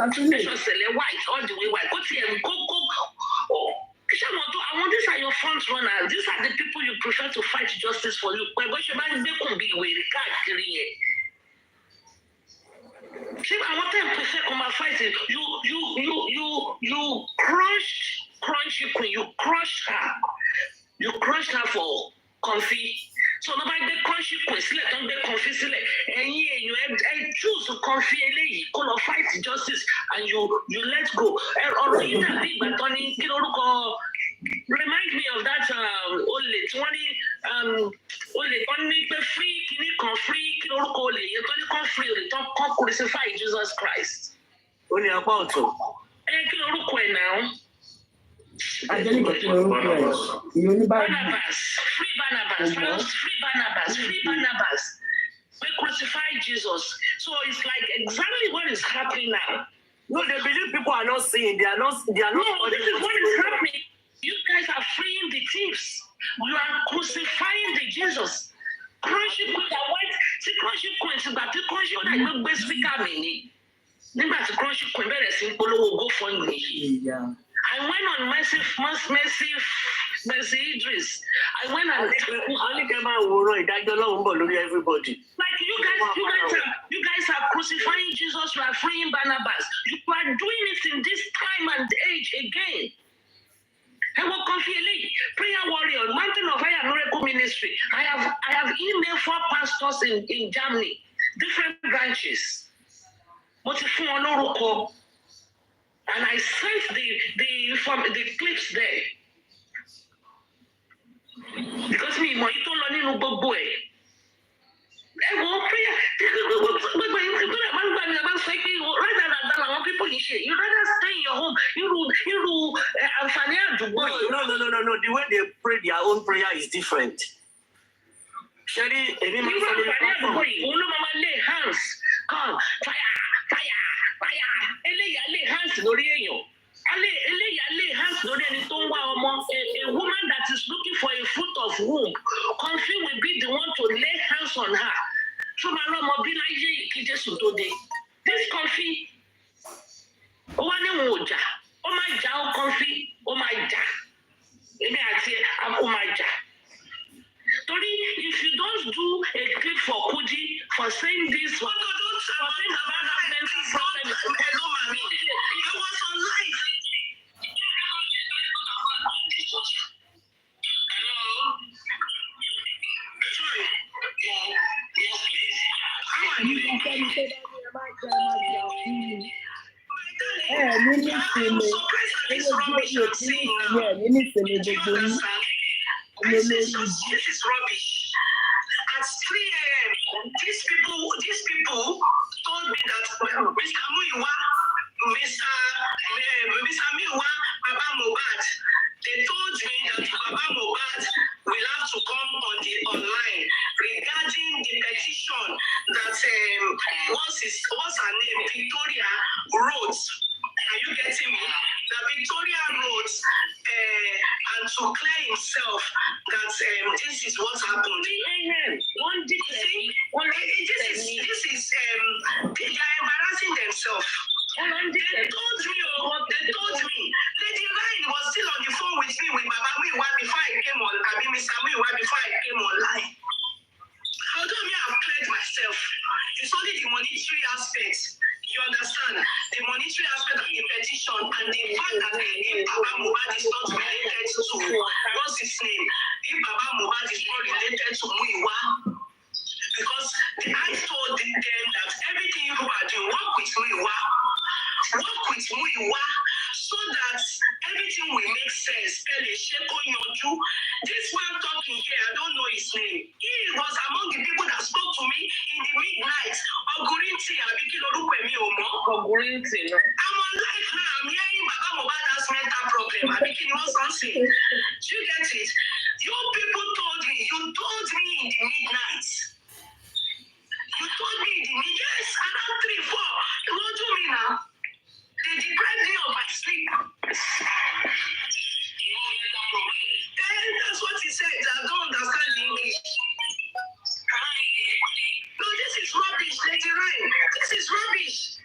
aṣọ sẹ̀lẹ̀ white ọ̀dìwé white kó tiẹ̀ kó these are your front runners. These are the people you prefer to fight justice for you. Pẹ̀lú ṣe máa ń gbé kùn bí ìwé káàkiri yẹn. Ṣé àwọn tẹ̀ ń prefer kó máa fight it? You crushed queen. You crushed her. You crushed her for comfy. So nobody dey crush you queen sílẹ̀ tó ń gbé comfy sílẹ̀. Ẹ̀yin èèyàn ẹ choose comfy eléyìí kó lọ fight justice and you let go. Ọ̀rọ̀ yìí dàbí ìgbà tán ní kí lórúkọ remind me of that olè tí wọ́n ní olè tán ní pé free kìíní kan free kí lórúkọ olè yẹn tán ní kan free olè tán kan crucify Jesus Christ. Ó ní apá ọ̀tún. Kí lórúkọ ẹ̀ náà? Barnabas. Free Barnabas. We crucify Jesus. So it's like exactly what is happening now. No, they believe people are not seeing. They are not. No, this is what is happening. You guys are freeing the thieves. You are crucifying the Jesus. Crushing with the white. See, crushing coins. But the crushing that you best speaker me. Nígbà tí crushing coin bẹ̀rẹ̀ sí polówó go for me. I went on Mercy Idris. I went and only came out wòran ìdájọ́ Ọlọ́run bọ̀ lórí everybody. Like you guys are crucifying Jesus. You are freeing Barnabas. You are doing it in this time and age again. I will confidently prayer warrior, Mountain of Fire Miracle Ministry. I have emailed 4 pastors in Germany, different branches. Mo ti fún wọn lórúkọ. And I sent the clips there. Because me, mo ito lọ nínú gbogbo ẹ̀. Ẹ wọ prayer. Gbogbo ìpínlẹ̀ máa ń gbà mí àbá sọ pé rather than àwọn people yìí ṣe. You rather stay in your home. Irú àǹfààní àdúgbò yìí. No. The way they pray their own prayer is different. Ṣẹ́rí èmi máa ń sọ lórí àǹfààní àdúgbò yìí. Òun ló máa lay hands. Come, fire. Eléyà lay hands lórí èèyàn. Eléyà lay hands lórí ẹni tó ń wá ọmọ. A woman that is looking for a fruit of womb. Comfy will be the one to lay hands on her. Ṣé máa lọ́mọ bí láyé kí Jésù tó dé? This Comfy, ó wá ní òun ò jà. Ó máa jà ó Comfy, ó máa jà. Èmi àti ó máa jà. Torí if you don't do a clip for Kudi for saying this one, for saying about that mental problem, it was on live. Hello? Sorry. Yes, please. How are you? This is rubbish. At 3 a.m., these people told me that Mr. Muiwa, Baba Mohbad, they told me that Baba Mohbad will have to come online regarding the petition that what's her name, Victoria wrote. Are you getting me? That Victoria wrote and to clear himself that this is what happened. They are embarrassing themselves. They told me, Lady Ryan was still on the phone with me with Baba Muiwa before I came on. I mean, Mr. Muiwa before I came online. Although me, I've cleared myself. It's only the monetary aspect. You understand? The monetary aspect of the petition and the fact that if Baba Mohbad is not related to, what's his name? If Baba Mohbad is not related to Muiwa, because I told them that everything you are doing, work with Muiwa, so that everything will make sense. This man talking here, I don't know his name. He was among the people that spoke to me in the midnight. I'm on live now. I'm hearing Baba Mohbad has mental problem. I'm thinking what's something. Do you get it? You people told me in the midnight. You told me in the midnight. Yes, around 3, 4. What do you mean now? They deprived me of my sleep. And that's what he said. I don't understand the English. No, this is rubbish, Lady Ryan. This is rubbish.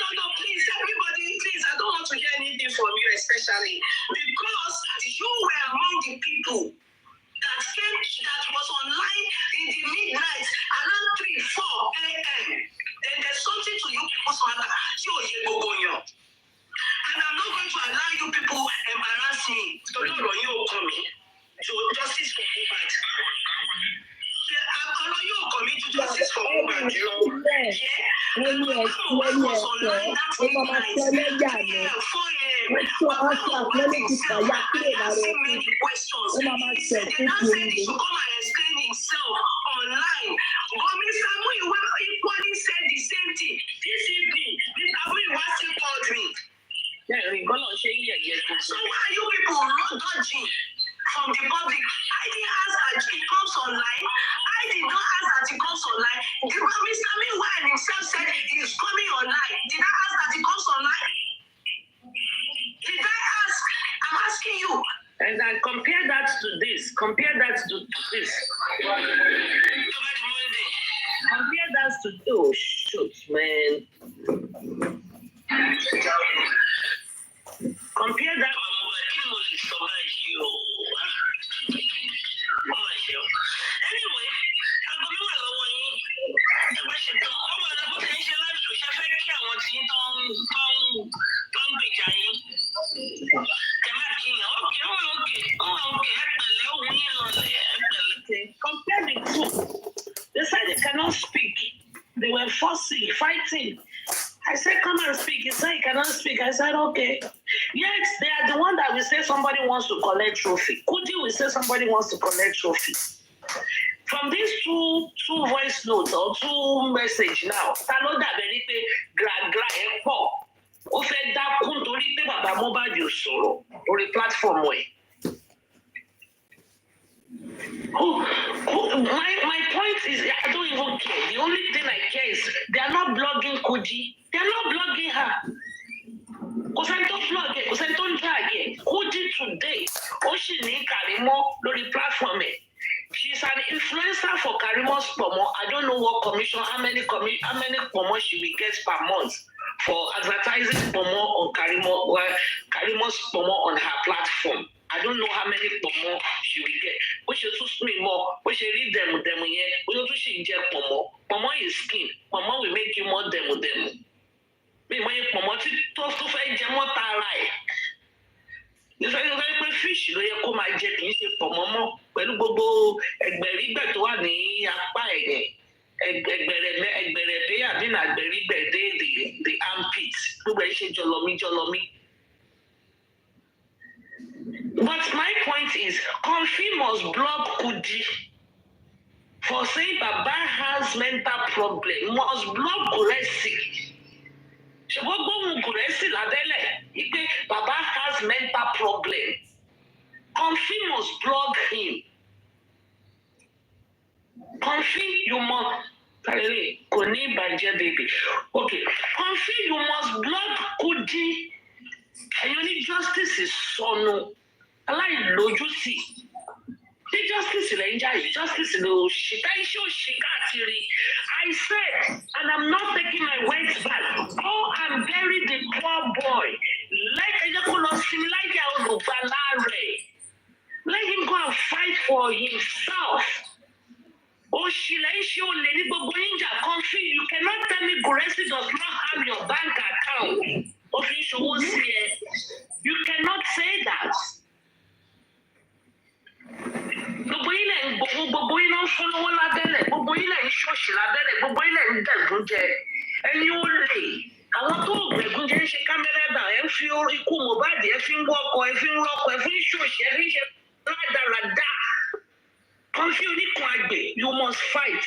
No, please, everybody, please, I don't want to hear anything from you, especially because you were among the people that was online in the midnight around 3, 4 a.m. Then there's something to you people's matter. And I'm not going to allow you people embarrass me. Justice for Mohbad. I'm allow you commit to justice for Mohbad. Was online that midnight. 4 a.m. Asking many questions. They now said he should come and explain himself online. But Mr. Muiwa equally said the same thing. This evening, Mr. Muiwa still called me. So why are you people dodging from the public? I didn't ask that he comes online. I did not ask that he comes online. Mr. Muiwa himself said he's coming online. Did I ask that he comes online? Did I ask? I'm asking you. And then compare that to this. Compare that to this. Compare that to oh shoot, man. Compare that. Anyway, compare the two. They said they cannot speak. They were forcing, fighting. I said, come and speak. He said he cannot speak. I said, okay. Yes, they are the one that will say somebody wants to collect trophy. Kuti will say somebody wants to collect trophy. From these two voice notes or two message now, Talo dàbẹ̀rí pé gra ẹ̀ pọ̀. Ó fẹ́ dákún torí pé bàbá Mohbad ò sọ̀rọ̀ orí platform ẹ̀. My point is, I don't even care. The only thing I care is they are not blogging Koji. They are not blogging her. Kò sẹ́ni tó blog ẹ̀, kò sẹ́ni tó ń drag ẹ̀. Koji today, ó sì ní Karimo lórí platform ẹ̀. She's an influencer for Karimo's Pomo. I don't know what commission, how many Pomo she will get per month for advertising Pomo on Karimo's Pomo on her platform. I don't know how many Pomo she will get. We should choose me more. We should read them here. We don't should inject Pomo. Pomo is skin. Pomo will make you more demo. Me when Pomo to find them what I like. Ìfẹ́ fish ló yẹ kó máa jẹ kì í ṣe pọ̀ mọ́mọ́ pẹ̀lú gbogbo ẹgbẹ̀rígbẹ̀ tó wà ní apá ẹ̀yẹ ẹgbẹ̀rẹ̀ dé àbí nàgbẹ̀rígbẹ̀ dé the armpit gbogbo ẹ̀ ṣe jọlọmí. But my point is, Comfy must block Kudi for saying Baba has mental problem, must block Guresi. Ṣùgbọ́n gbóhùn Guresi lábẹ́lẹ̀ wípé Baba has mental problem. Comfy must block him. Comfy, you must. Kò ní ìbàjẹ́ baby. Okay, Comfy, you must block Kudi And you need justice is sono. I like lojusi. The justice in Nigeria, justice in the shit. I said, and I'm not taking my words back. Oh, and bury the poor boy. Like let him go and fight for himself. Oh, you cannot tell me Guresi does not have your bank account. Okay, you cannot say that. Gbogbo ilẹ̀ ń fọlọ́wọ́ lábẹ́lẹ̀, gbogbo ilẹ̀ ń ṣọ́ọ̀ṣì lábẹ́lẹ̀, gbogbo ilẹ̀ ń gbẹ̀gún jẹ. Ẹni ó lè, àwọn tó gbẹ̀gún jẹ ń ṣe kámẹ́rẹ́bà, ẹ fi ikú Mohbad, ẹ fi ń wọ́kọ̀, ẹ fi ń rọ́kọ̀, ẹ fi ń ṣòṣì, ẹ fi ń ṣe rádaràdà. Kan fi oníkan àgbẹ̀, you must fight.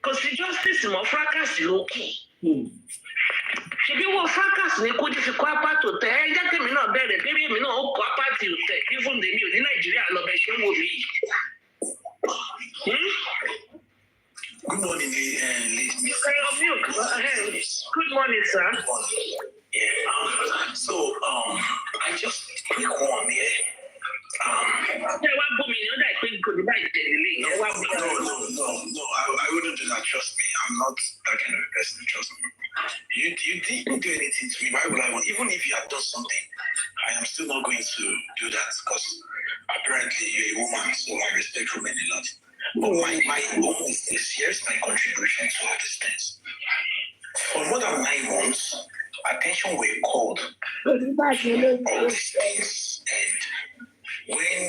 Kò sí justice mọ́ fracas ló kù. Ṣebí wọ́n fracas ní kó ti fi kọ́ apá tó tẹ̀ ẹ́ jẹ́ kí èmi náà bẹ̀rẹ̀ bí èmi náà ó kọ́ apá tí ò tẹ̀ kí fún mi ò ní Nàìjíríà lọ bẹ̀ ṣé wò mí. Good morning, ladies. Good morning, sir. Yeah. So, I just quick one here. Ṣé wàá bomi ni ó dà pé kò ní báyìí tẹ̀lé lé yẹn wá bomi? No. I wouldn't do that. Trust me. I'm not that kind of a person. Trust me. You didn't do anything to me. Why would I want? Even if you had done something, I am still not going to do that because apparently you're a woman, so I respect women a lot. But my own is this. Here's my contribution to all these things. For more than 9 months, attention were called all these things, and when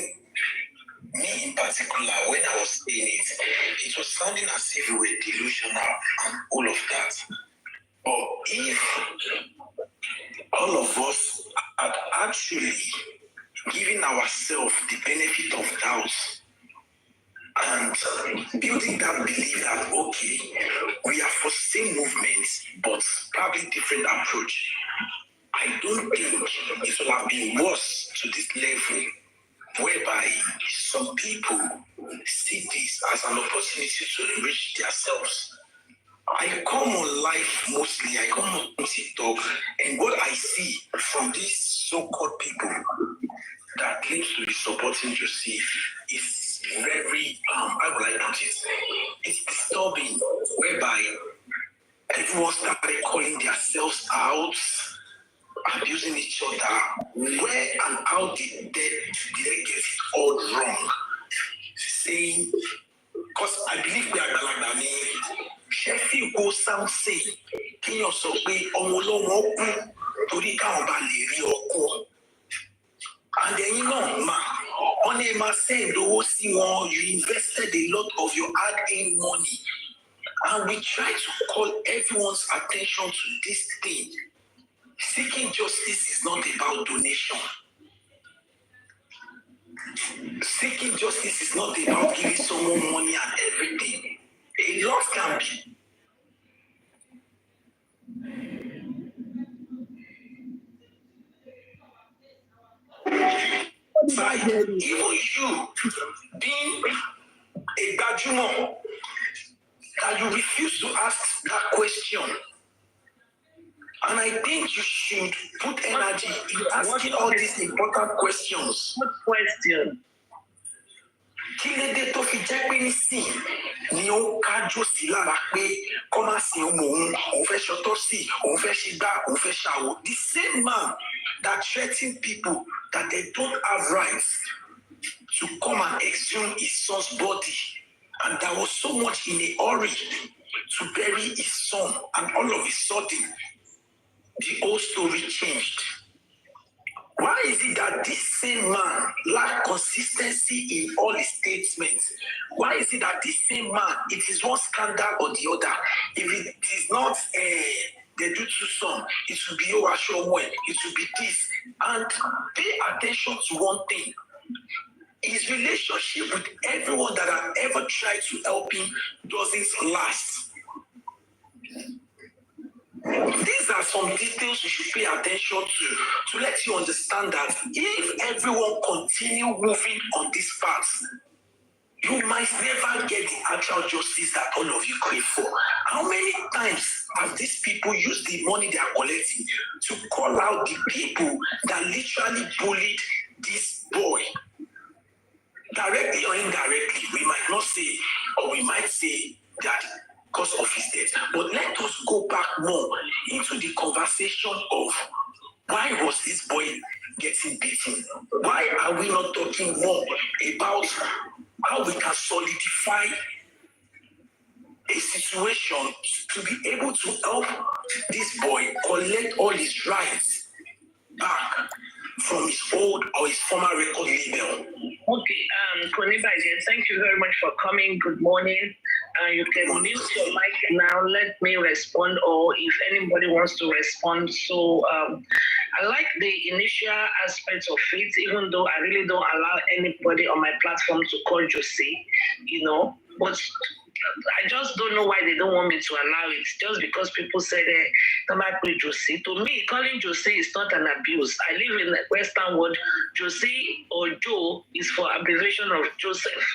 me in particular, when I was saying it was sounding as if we were delusional and all of that. But if all of us had actually given ourselves the benefit of doubt and building that belief that, okay, we are for same movements, but probably different approach, I don't think it will have been worse to this level whereby some people see this as an opportunity to enrich themselves. I come on life mostly, I come on TikTok, and what I see from these so-called people that claims to be supporting Joseph is very, how would I put it? It's disturbing, whereby everyone started calling themselves out, abusing each other. Where and how did they get it all wrong? Saying, because I believe we are Galagani, Sheffield goes sound say, can you also pay Omolo Tori Kambali Ryoko? And then you know, ma, on a say, you invested a lot of your hard-earned money, and we try to call everyone's attention to this thing. Seeking justice is not about donation. Seeking justice is not about giving someone money and everything. A lot can be. Even you being a Gajumo, that you refuse to ask that question. And I think you should put energy in asking all these important questions. What question? Kí ló dé tó fi jẹ́ pé nísìn ni ó kájú sí lára pé kọ́ máa sin ọmọ òun fẹ́ ṣọtọ́ sí, òun fẹ́ ṣe gbá, òun fẹ́ ṣàwò. The same man that threatened people that they don't have rights to come and exhume his son's body, and that was so much in a hurry to bury his son, and all of a sudden the whole story changed. Why is it that this same man lacks consistency in all his statements? Why is it that this same man, it is one scandal or the other? If it is not they do to some, it will be Owashomo, it will be this. And pay attention to one thing. His relationship with everyone that have ever tried to help him doesn't last. These are some details you should pay attention to let you understand that if everyone continue moving on this path, you might never get the actual justice that all of you crave for. How many times have these people used the money they are collecting to call out the people that literally bullied this boy? Directly or indirectly, we might not say, or we might say that because of his death. But let us go back more into the conversation of why was this boy getting beaten? Why are we not talking more about how we can solidify a situation to be able to help this boy collect all his rights back from his old or his former record label? Okay, Koniba, thank you very much for coming. Good morning. You can mute your mic now. Let me respond, or if anybody wants to respond. So I like the initial aspects of it, even though I really don't allow anybody on my platform to call Josie, but I just don't know why they don't want me to allow it. Just because people say don't call Josie. To me, calling Josie is not an abuse. I live in the Western world. Josie or Joe is for abbreviation of Joseph.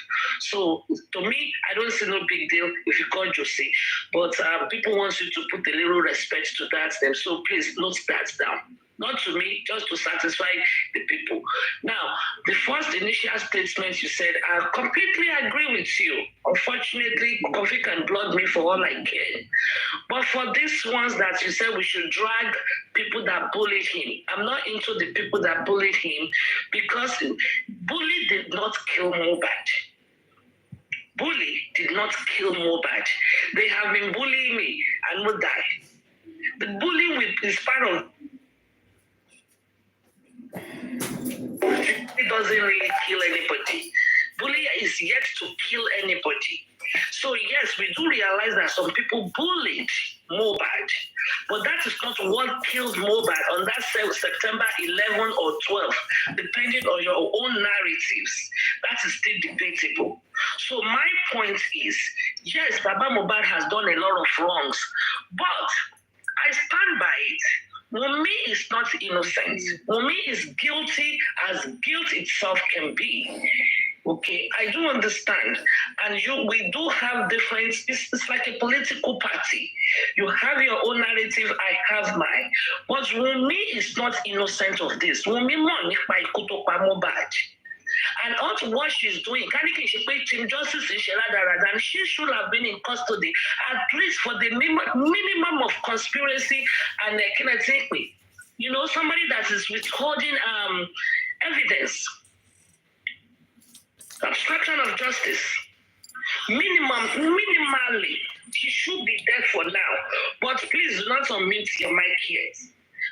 So to me, I don't see no big deal if you call Josie. But people want you to put a little respect to that name. So please note that down. Not to me, just to satisfy the people. Now, the first initial statement you said, I completely agree with you. Unfortunately, Kofi can block me for all I care. But for these ones that you said we should drag people that bullied him, I'm not into the people that bullied him, because bully did not kill Mohbad. Bully did not kill Mohbad. They have been bullying me and will die. The bullying is part of it doesn't really kill anybody. Bullying is yet to kill anybody. So yes, we do realize that some people bullied Mohbad, but that is not what killed Mohbad on that September 11 or 12, depending on your own narratives. That is still debatable. So my point is, yes, Baba Mohbad has done a lot of wrongs, but I stand by it. Wunmi is not innocent. Wunmi is guilty as guilt itself can be. Okay, I do understand. And we do have different, it's like a political party. You have your own narrative, I have mine. But Wunmi is not innocent of this. Wunmi money by Kutopa Mohbad. And also what she's doing, Team Justice in Sheladaradan, she should have been in custody, at least for the minimum of conspiracy and somebody that is withholding evidence. Obstruction of justice. Minimally, she should be dead for now. But please do not unmute your mic yet.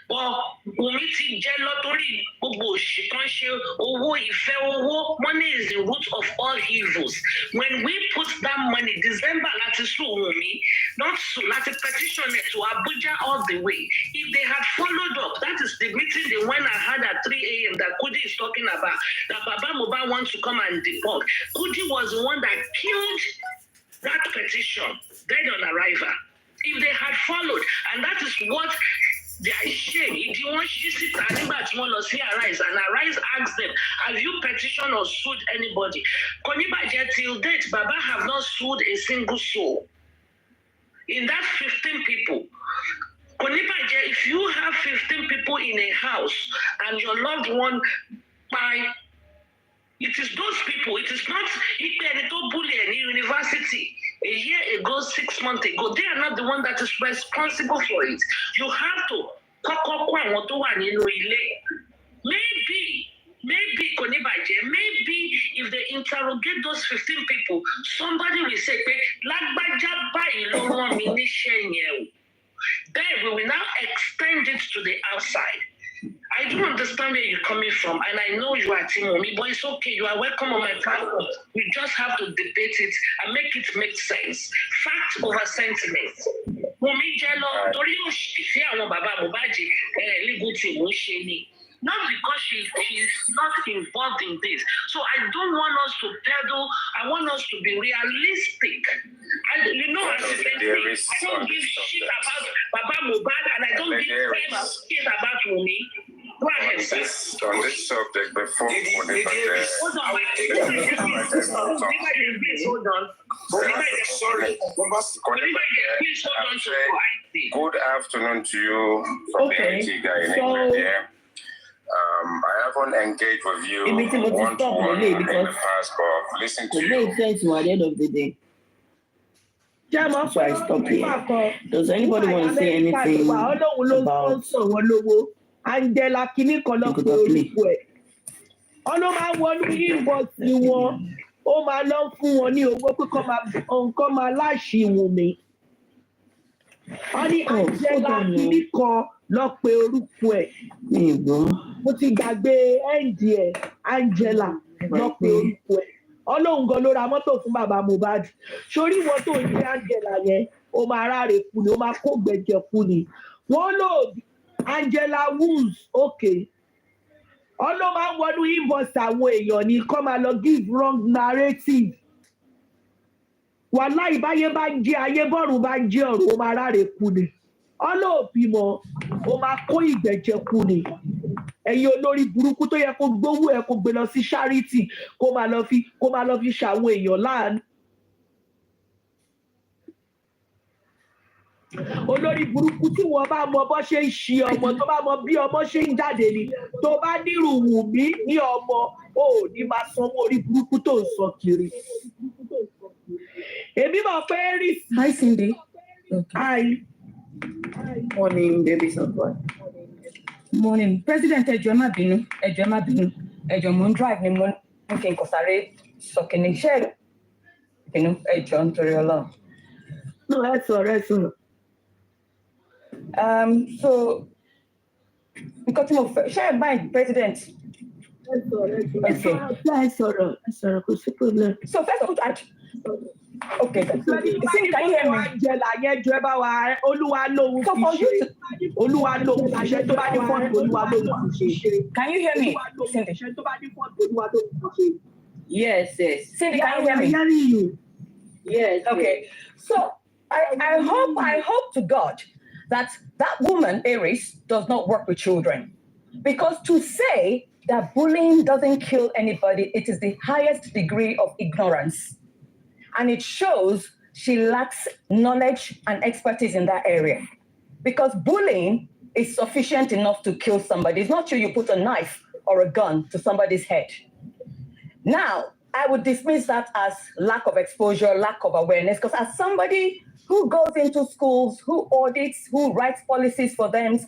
But Wunmi ti jẹ́ lọ́tọ́rí gbogbo òṣì kan ṣe owó ìfẹ́ owó. Money is the root of all evils. When we put that money, December láti sue Wunmi, not sue, láti petition it to Abuja all the way. If they had followed up, that is the meeting they went and had at 3 a.m. that Kudi is talking about, that Baba Mohbad wants to come and debunk. Kudi was the one that killed that petition, dead on arrival. If they had followed, and that is what they are shame. If you want to sit Arise, and Arise asks them, have you petitioned or sued anybody? Konibaje, till date, Baba have not sued a single soul. In that 15 people, Konibaje, if you have 15 people in a house and your loved one it is those people. It is not bully any university. A year ago, 6 months ago, they are not the one that is responsible for it. You have to maybe Konibaje, maybe if they interrogate those 15 people, somebody will say, then we will now extend it to the outside. I do understand where you're coming from, and I know you are Team Wunmi, but it's okay. You are welcome on my platform. We just have to debate it and make it make sense. Fact over sentiment. Wunmi Jello, Tori Oshifia, Baba Mohbad, legal team, not because she's not involved in this. So I don't want us to peddle. I want us to be realistic. And as I don't give shit about Baba Mohbad, and I don't give shit about Wunmi. Go ahead, sir. On this subject, before we Hold on, hold on. Sorry. Please hold on so quietly. Good afternoon to you from the IT guy in England here. I haven't engaged with you one-to-one in the past, but listen to It you. makes sense at the end of the day. So I stop here. Does anybody want to say anything about Angela kìíní kan lọ pé orúkọ ẹ̀. Ọlọ́ máa wọnú inbox wọn, ó máa lọ fún wọn ní owó pé kọ́ máa láṣì Wùnmí. Wọ́n ní Angela kìíní kan lọ pé orúkọ ẹ̀. Mo ti gbàgbé ẹ́ǹdì ẹ̀ Angela lọ pé orúkọ ẹ̀. Ọlọ́run gan ló ra mọ́tò fún bàbá Mohbad. Sórí wọn tó ń jẹ́ Angela yẹn, ó máa ráre kú ni, ó máa kó gbẹ̀jẹ̀ kú ni. Wọ́n lò Angela Woods, okay. Ọlọ́ máa ń wọnú inbox àwọn èèyàn ni kọ́ máa lọ give wrong narrative. Wàhálà ìbáyé bá ń jẹ ayé bọ́ọ̀rù bá ń jẹ ọ̀run, ó máa ráre kú ni. Ọlọ́ òbímọ, ó máa kó ìgbẹ̀jẹ̀ kú ni. Ẹ̀yin olórí burúkú tó yẹ kó gbówó ẹ̀ kó gbé lọ sí charity kó máa lọ fi ṣàwọn èèyàn láàánú. Olórí burúkú tí wọ́n bá mọ bó ṣe ń ṣe ọmọ tó bá mọ bí ọmọ ṣe ń jáde ni tó bá nírú Wùnmí ní ọmọ ò ní máa sanwó orí burúkú tó ń sọ kiri. Èmi mọ̀ pé rí. Hi, Cindy. Hi. Morning, baby support. Morning. President ẹjọ́ má bínú, ẹjọ́ mo ń drive ni mo ń kí n kò sáré sọ̀kìnì iṣẹ́ ìbínú ẹjọ́ nítorí Ọlọ́run. No, ẹ sọ̀rọ̀. So nǹkan tí mo fẹ́ ṣe é báyìí president. Ẹ sọ̀rọ̀ kò sí problem. So first of all, okay. Cindy, can you hear me? Angela yẹn jọ ẹ bá wa Olúwa lóhun fi ṣe. Olúwa lóhun fi ṣe tó bá ní fọ́ọ̀tù Olúwa lóhun fi ṣe. Can you hear me, Cindy? Tó bá ní fọ́ọ̀tù Olúwa lóhun fi ṣe. yes. Cindy, can you hear me? I'm hearing you. Yes. Okay. So I hope to God that woman, Aries, does not work with children. Because to say that bullying doesn't kill anybody, it is the highest degree of ignorance. And it shows she lacks knowledge and expertise in that area. Because bullying is sufficient enough to kill somebody. It's not true you put a knife or a gun to somebody's head. Now, I would dismiss that as lack of exposure, lack of awareness, because as somebody who goes into schools, who audits, who writes policies for them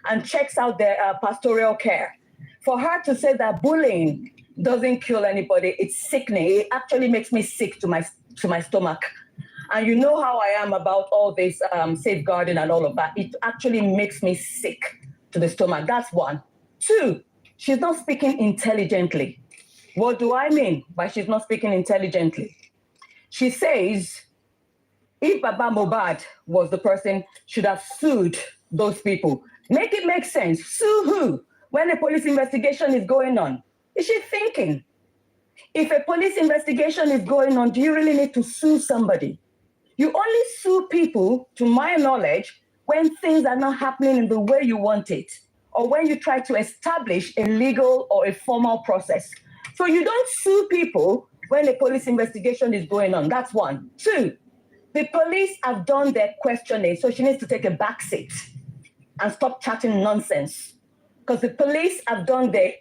and checks out their pastoral care, for her to say that bullying doesn't kill anybody, it's sickening. It actually makes me sick to my stomach. And you know how I am about all this safeguarding and all of that. It actually makes me sick to the stomach. That's one. Two, she's not speaking intelligently. What do I mean by she's not speaking intelligently? She says, if Baba Mohbad was the person, should have sued those people. Make it make sense. Sue who? When a police investigation is going on. Is she thinking? If a police investigation is going on, do you really need to sue somebody? You only sue people, to my knowledge, when things are not happening in the way you want it, or when you try to establish a legal or a formal process. So you don't sue people when a police investigation is going on. That's one. Two, the police have done their questioning, so she needs to take a back seat and stop chatting nonsense. Because the police have done their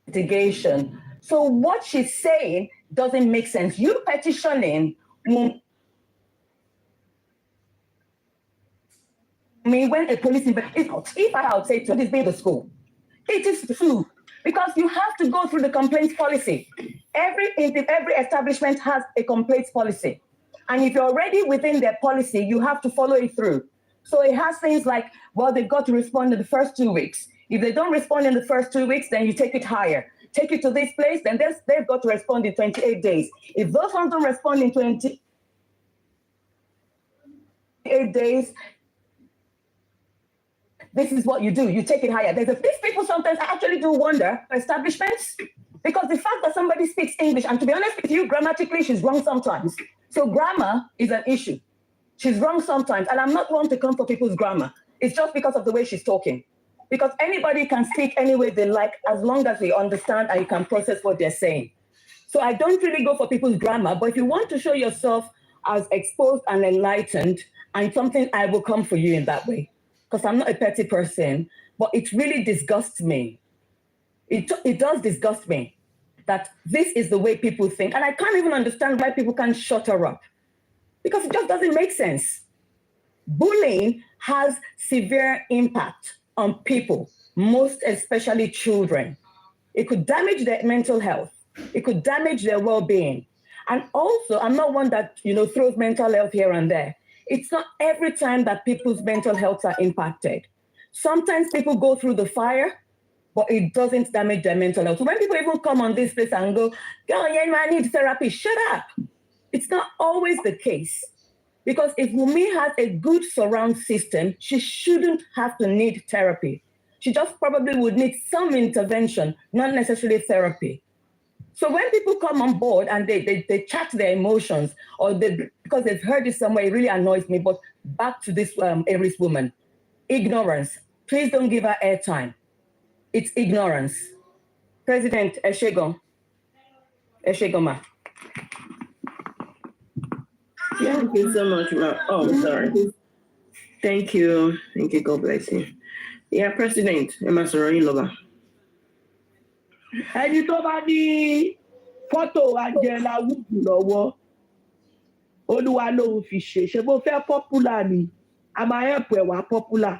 investigation. So what she's saying doesn't make sense. You petitioning me when a police investigation, if I would say to this be the school, it is true, because you have to go through the complaints policy. Every establishment has a complaints policy. And if you're already within their policy, you have to follow it through. So it has things like, well, they've got to respond in the first 2 weeks. If they don't respond in the first 2 weeks, then you take it higher. Take it to this place, then they've got to respond in 28 days. If those ones don't respond in 28 days, this is what you do. You take it higher. These people sometimes actually do wonder, establishments, because the fact that somebody speaks English, and to be honest with you, grammatically, she's wrong sometimes. So grammar is an issue. She's wrong sometimes, and I'm not one to come for people's grammar. It's just because of the way she's talking. Because anybody can speak any way they like as long as they understand and you can process what they're saying. So I don't really go for people's grammar, but if you want to show yourself as exposed and enlightened and something, I will come for you in that way. Because I'm not a petty person, but it really disgusts me. It does disgust me that this is the way people think. And I can't even understand why people can't shut her up. Because it just doesn't make sense. Bullying has severe impact on people, most especially children. It could damage their mental health. It could damage their well-being. And also, I'm not one that, throws mental health here and there. It's not every time that people's mental health are impacted. Sometimes people go through the fire, but it doesn't damage their mental health. So when people even come on this place and go, oh, yeah, I need therapy, shut up. It's not always the case. Because if Wunmi has a good surround system, she shouldn't have to need therapy. She just probably would need some intervention, not necessarily therapy. So when people come on board and they chat their emotions, or because they've heard it somewhere, it really annoys me. But back to this Aries woman, ignorance. Please don't give her airtime. It's ignorance. President Eshego Ma. Yeah, thank you so much, Ma. Oh, sorry. Thank you. Thank you. God bless you. Yeah, President Aloba. Ẹni tó bá ní fọ́tò Angela Wood lọ́wọ́, Olúwa lòun fi ṣe bó fẹ́ popular ni, a máa help ẹ̀ wá popular.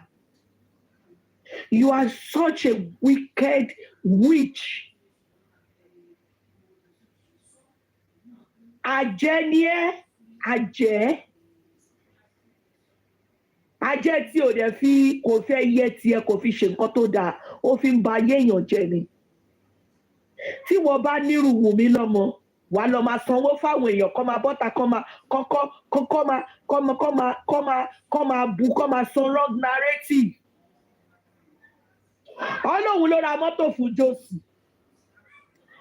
You are such a wicked witch. Àjẹ́ ni ẹ́, àjẹ́. Àjẹ́ tí ò dẹ̀ fi kò fẹ́ yẹ tiẹ̀ kò fi ṣe nǹkan tó dáa, ó fi ń ba ayé èèyàn jẹ́ ni. Tí wọ́n bá nírú Wùmí lọ́mọ, wàá lọ máa sanwó fáwọn èèyàn kọ́ máa bọ́ta kọ́ máa bu kọ́ máa san wrong narrative. Ọlọ́run ló ra mọ́tò fún Jósì.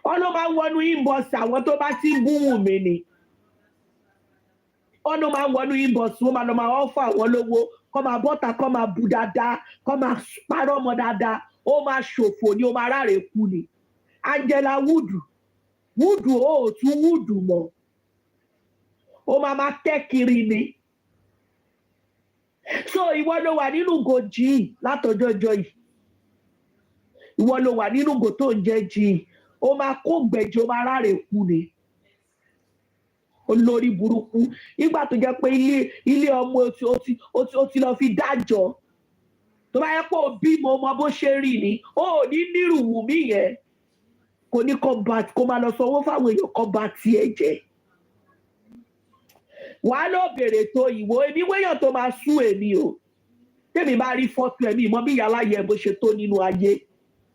Ọlọ́run máa ń wọnú inbox àwọn tó bá ti ń bú Wùmí ni. Ọlọ́run máa ń wọnú inbox wọn máa lọ máa ọ́fà àwọn lówó kọ́ máa bọ́ta kọ́ máa bu dáadáa kọ́ máa parọ́ ọmọ dáadáa ó máa ṣòfò ni ó máa ráre kú ni. Angela Wood ó tún Wood mọ́ ó máa tẹ́ kiri ni. So ìwọ ló wà nínú gòjì látọjọ́jọ́ yìí. Ìwọ ló wà nínú gò tó ń jẹ́ jì ó máa kó gbẹ̀jọ máa ráre kú ni. Olórí burúkú nígbà tó jẹ́ pé ilé ọmọ ó ti lọ fi dájọ́ tó bá yẹ pé ó bímọ ọmọ bó ṣe rí ni ó ní nírú Wùmí yẹn kò ní kó máa lọ sanwó fáwọn èèyàn kan bá tiẹ̀ jẹ́. Wàá lọ bèrè tó ìwọ èmi wéyàn tó máa sú èmi o tèmi bá rí fọ́tò ẹ̀mí ìmọ̀ bí yàrá yẹ bó ṣe tó nínú ayé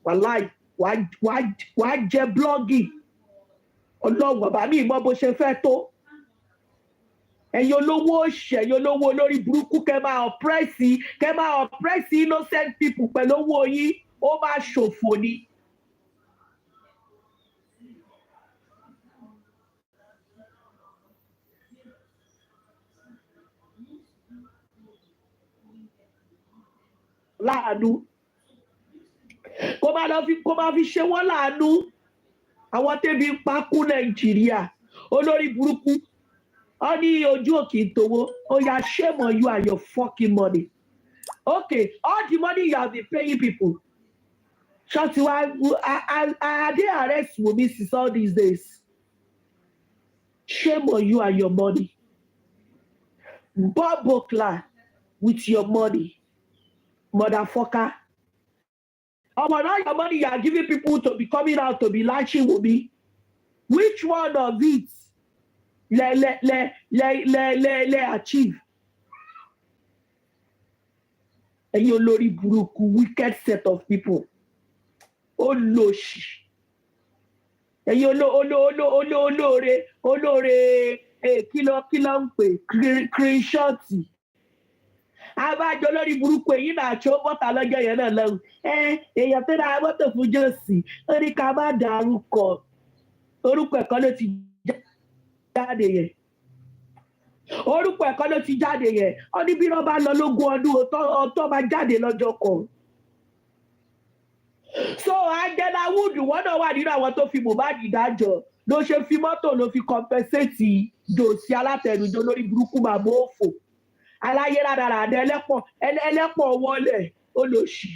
wàláì wàá jẹ blọ́gì ọlọ́run bàbá mi ìmọ̀ bó ṣe fẹ́ tó. Ẹ̀yin olówó òṣì ẹ̀yin olówó olórí burúkú kẹ́ máa oppress innocent people pẹ̀lú owó yín ó máa ṣòfò ni. Láàánú kó máa fi ṣe wọ́n láàánú àwọn tẹ́bi ń pa kú Nàìjíríà olórí burúkú ó ní ojú òkè ìtòwó ó yá shame on you and your fucking money. Okay, all the money you have been paying people ṣọ́ọ̀tì wa I dey arrest Wunmi since all these days. Shame on you and your money. Bob Bokla with your money. Motherfucker. Now your money you are giving people to be coming out to be lashing Wunmi. Which one of it le achieve? And you lori buruku wicked set of people. Olóṣì. And you olóore kí ló ń pè screenshot. Abájọ lórí burúkú èyí náà tí ó bọ́ta lọ́jọ́ yẹn náà lọ́rùn. Èèyàn tó dáa mọ́tò fún Jósì ó ní ká má dárúkọ orúkọ ẹ̀kọ́ ló ti jáde yẹn. orúkọ ẹ̀kọ́ ló ti jáde yẹn ó ní bí wọ́n bá lọ lógún ọdún ọtọ́ máa jáde lọ́jọ́ kan. So Angela Wood wọ́n náà wà nínú àwọn tó fi Mohbad dájọ́ ló ṣe fi mọ́tò ló fi compensate dòsí alátẹnujọ lórí burúkú màmú òfò aláyé rádaràdà ẹlẹ́pọ̀ wọlé olóṣì.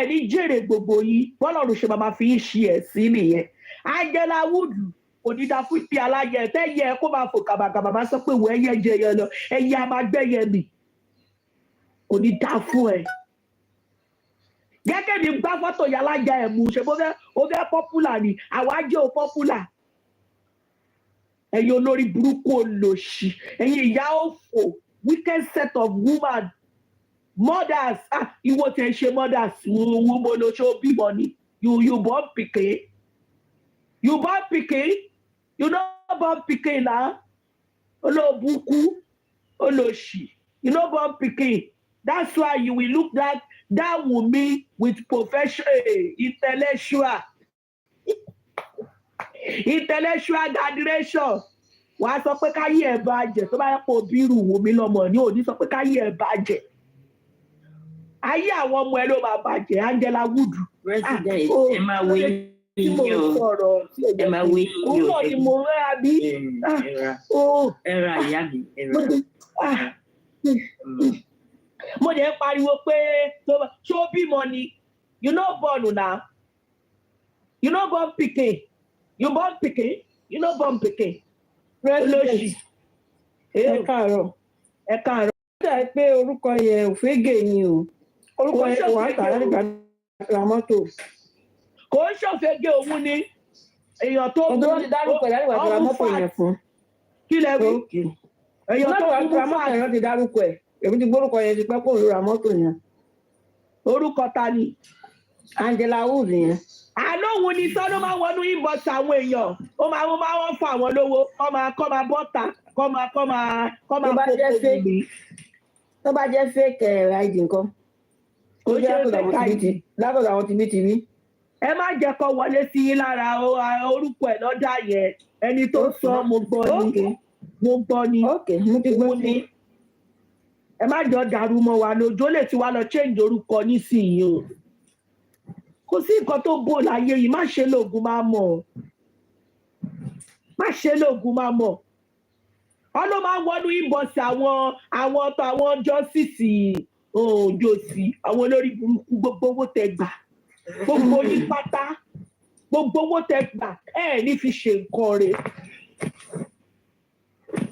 Ní jèrè gbogbo yìí bọ́lọ̀run ṣe máa fi yín ṣe ẹ̀ sí nìyẹn. Angela Wood kò ní dá fún ìpín aláyẹ tẹ́yẹ kó máa fò kàbàkàbà máa sọ pé wọ ẹyẹ jẹ yẹn lọ ẹyẹ a máa gbẹ́yẹ mì kò ní dá fún ẹ. Gẹ́gẹ́ bí gbá fọ́tò yàlájà ẹ̀ mú ṣe bó fẹ́ pọ́pùlà ni àwa jẹ́ ò pọ́pùlà. Ẹ̀yin olórí burúkú olòṣì ẹ̀yin ìyá òfò wicked set of woman mothers ìwọ tẹ̀ ń ṣe mothers wọ́n mo lo ṣe ó bímọ ni you born pikin you no born pikin na olóòbùkú olòṣì you no born pikin. That's why you will look like that woman with professional intellectual graduation. Wàá sọ pé káyé ẹ̀ bàjẹ́ tó bá yẹ kó bírù Wùmí lọ́mọ ní òní sọ pé káyé ẹ̀ bàjẹ́. Ayé àwọn ọmọ ẹ ló máa bàjẹ́ Angela Wood. President ẹ máa wé yín o. Ẹ máa wé yín o. Òun náà ni mo rẹ́ àbí. Ẹ ra ìyá mi. Ẹ ra. Mo dẹ̀ pariwo pé ṣé ó bímọ ni you no born na you no born pikin you born pikin you no born pikin. President ẹ káàárọ̀. ó dà pé orúkọ yẹn òfégè ni o orúkọ yẹn wà á tà nígbà ra mọ́tò. Kò ń ṣòfégè òun ni èèyàn tó ọdún wọn ti dárúkọ ẹ̀ nígbà ra mọ́tò yẹn fún. Kí lẹ wí? èèyàn tó ra mọ́tò yẹn ti dárúkọ ẹ̀ èmi ti gbórúkọ yẹn ti pẹ́ kó ló ra mọ́tò yẹn. Orúkọ ta ni? Angela Wood yẹn. Àlóhun ni sọ́dọ̀ máa wọnú inbox àwọn èèyàn ó máa wọ́n fún àwọn lówó kọ́ máa bọ́ta kọ́ máa kókó gbé. Tó bá jẹ́ fake ID nǹkan. Ó ṣe fake ID. Látọ̀dọ̀ àwọn tìbítìbí. Ẹ má jẹ́ kó wọlé sí yín lára orúkọ ẹ̀ lọ́dà yẹn ẹni tó sọ mo gbọ́ ni. Ok mo ti gbọ́ ni. Ẹ má jọ dàrú mọ́ wa lójú ó lè ti wá lọ change orúkọ nísìnyí o. Kò sí nǹkan tó bò láyé yìí má ṣe lóògùn máa mọ̀ má ṣe lóògùn máa mọ̀. Ló máa ń wọnú inbox àwọn justice òjòsí àwọn olórí burúkú gbogbo owó tẹ gbà gbogbo yín pátá gbogbo owó tẹ gbà ní fi ṣe nǹkan rẹ̀.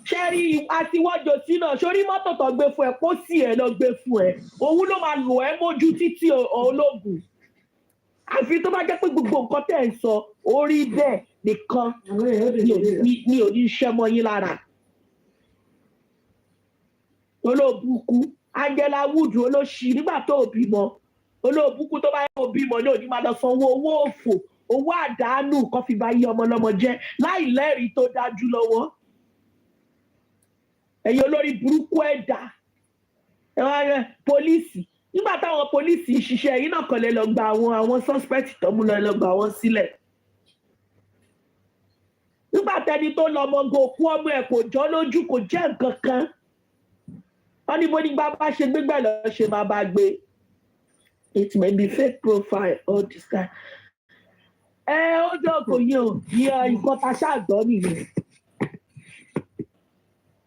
Ṣẹ́rí àti wọ́jọ sí náà sórí mọ́tò tó gbé fún ẹ kó sì ẹ lọ gbé fún ẹ òun ló máa lò ẹ mójú títí ológun. Àfi tó bá jẹ́ pé gbogbo nǹkan tẹ̀ ń sọ orí bẹ́ẹ̀ nìkan ni ò ní ṣẹ́ mọ́ yín lára. Olóòbùkú Angela Wood olóṣì nígbà tó bímọ olóòbùkú tó bá yẹ kó bímọ ní òní máa lọ sanwó owó òfò owó àdánù kan fi bá yí ọmọ lọ́mọ jẹ́ láì lẹ́rìí tó dájú lọ́wọ́. Ẹ̀yin olórí burúkú ẹ̀dá pólíìsì nígbà táwọn pólíìsì ṣiṣẹ́ yìí náà kàn lè lọ gba àwọn suspect tó mú lọ gba wọn sílẹ̀. Nígbà tẹni tó lọ ọmọ gòkú ọmọ ẹ̀ kò jọ́ lójú kò jẹ́ nǹkan kan. Wọ́n ní bó ní bá ṣe gbégbẹ́ lọ ṣe máa bá gbé. It may be fake profile all this time. Ó jọ kò yẹ o nǹkan tá a ṣàgbọ́ nìyẹn.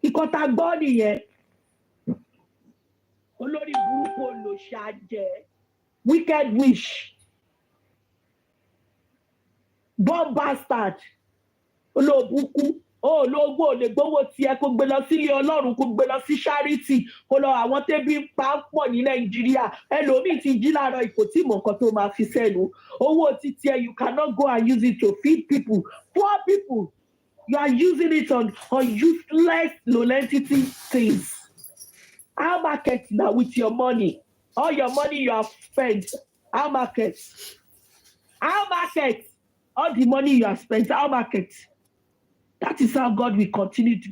Nǹkan tá a gbọ́ nìyẹn. Olórí burúkú olóṣàjẹ́ wicked witch bomb bastard olóòbùkú olóògbò ò lè gbówó tiẹ̀ kó gbé lọ sílé Ọlọ́run kó gbé lọ sí charity kó lọ àwọn tẹ́bí pa pọ̀ ní Nàìjíríà ẹlòmíì ti jí láàárọ̀ ipò tí mọ̀ nǹkan tó máa fi sẹ́nu owó títí ẹ you cannot go and use it to feed people poor people you are using it on useless non-entity things. How market now with your money? All your money you have spent. How market? All the money you have spent. How market? That is how God will continue to.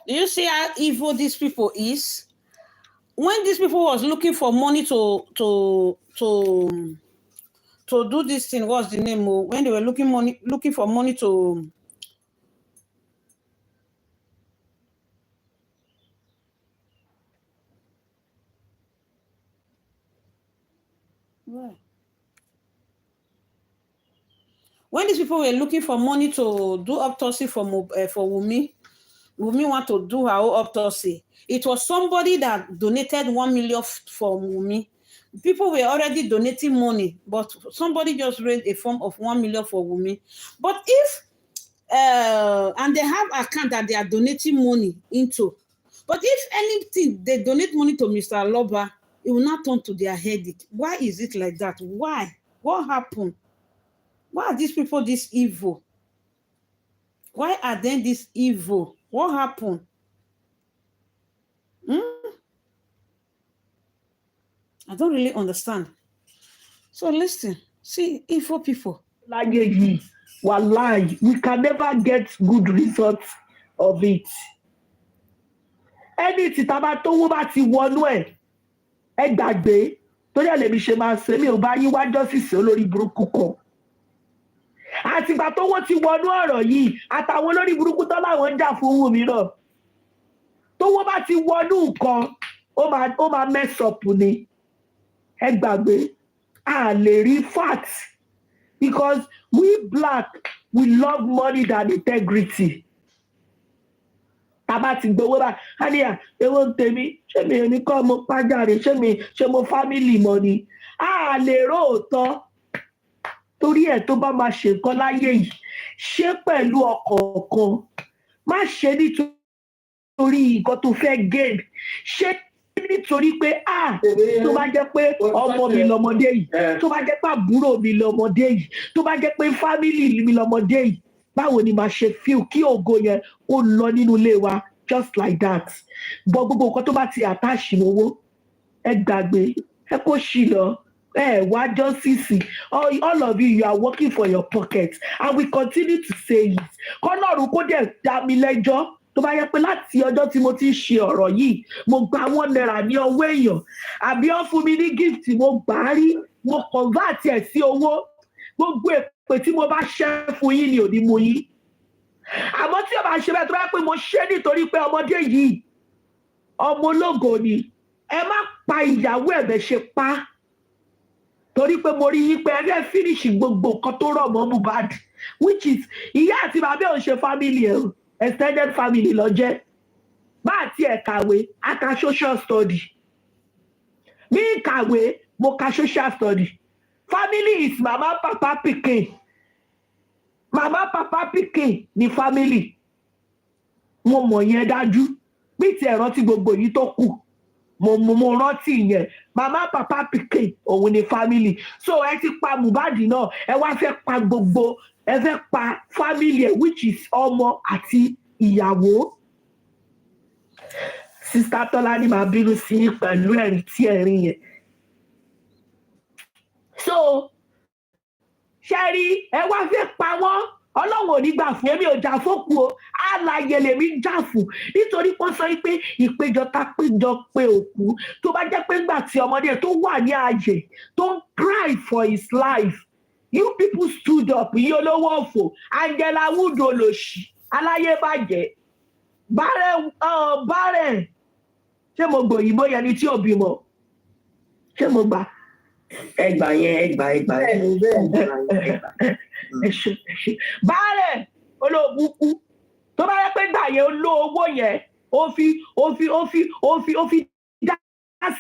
Do you see how evil these people is? When these people was looking for money to do this thing, what's the name? When they were looking for money to Why? When these people were looking for money to do autopsy for Wunmi want to do her own autopsy. It was somebody that donated 1 million for Wunmi. People were already donating money, but somebody just raised a form of 1 million for Wunmi. But if and they have account that they are donating money into. But if anything, they donate money to Mr. Aloba, it will not turn to their headache. Why is it like that? Why? What happened? Why are these people this evil? Why are they this evil? What happened? I don't really understand. So listen, see, evil people. Wallahi, we can never get good results of it. Anything about tó bá ti wọnú ẹ gbàgbé torí ẹ lèmi ṣe máa ṣe mi ò bá yín wá justice olórí burúkú kan. Àtìgbà tówó ti wọnú ọ̀rọ̀ yìí àtàwọn olórí burúkú tó láwọn ń jà fún Wùmí náà. Tówó bá ti wọnú nǹkan ó máa mess up ni. Ẹ gbàgbé a lè rí facts because we black we love money than integrity. Tàbá ti gbowó bá àníyàn ewo ń tèmi ṣé mi ò ní kọ́ mo pàjáre ṣé mo family money. A lè róòtọ́ torí ẹ̀ tó bá máa ṣe nǹkan láyé yìí ṣe pẹ̀lú ọkọ̀ọ̀kan má ṣe nítorí nǹkan tó fẹ́ gain ṣe nítorí pé tó bá jẹ́ pé ọmọ mi lọmọdé yìí tó bá jẹ́ pé àbúrò mi lọmọdé yìí tó bá jẹ́ pé family mi lọmọdé yìí báwo ni màá ṣe feel kí ògo yẹn ó lọ nínú ilé wa just like that bọ́ gbogbo nǹkan tó bá ti attach owó ẹ gbàgbé ẹ kó ṣì lọ. Why justice? All of you are working for your pockets, and we continue to say it. Kọ́nọ̀rù kó dẹ̀ dá mi lẹ́jọ́ tó bá yẹ pé láti ọjọ́ tí mo ti ṣe ọ̀rọ̀ yìí mo gba £1 ní ọwọ́ èèyàn àbí wọ́n fún mi ní gift mo gbà á rí mo convert ẹ̀ sí owó gbogbo èpè tí mo bá ṣẹ́ fún yín ni ò ní mú yín. Àmọ́ tí o bá ṣe bẹ́ẹ̀ tó bá yẹ pé mo ṣe nítorí pé ọmọdé yìí ọmọ ológo ni ẹ má pa ìyàwó ẹ̀ bẹ́ẹ̀ ṣe pa. Torí pé mo rí yín pé ẹ fẹ́ finish gbogbo nǹkan tó rọ̀ mọ́ Mohbad which is ìyá àti bàbá ò ṣe family ẹ̀ extended family lọ jẹ́ bá àti ẹ̀ kàwé a ka social study bí kàwé mo ka social study family is mama papa pikin ni family mo mọ̀ yẹn dájú bí ti ẹ̀ rántí gbogbo yìí tó kù. Mo rántí yẹn mama papa pikin òun ni family so ẹ ti pa Mohbad náà ẹ wá fẹ́ pa gbogbo ẹ fẹ́ pa family ẹ which is ọmọ àti ìyàwó. Sista Tọ́lá ni màá bínú sí pẹ̀lú ẹ̀rí tí ẹ rí yẹn. So ṣe rí ẹ wá fẹ́ pa wọ́n Ọlọ́run ò ní gbà fún èmi ò jà fókù o àlàyé lèmi jà fún nítorí pé wọ́n sọ pé ìpéjọ tá péjọ pé òkú tó bá jẹ́ pé ńgbà tí ọmọdé tó wà ní ààyè tó ń cry for his life you people stood up yín olówó òfò Angela Wood olòṣì aláyébàjẹ́ bárẹ̀ ṣé mo gbọ́ òyìnbó yẹn ni tí ò bímọ ṣé mo gbà ẹgbà yẹn bárẹ̀ olóòbùkú tó bá yẹ pé gbà yẹn olówó yẹn ó fi dá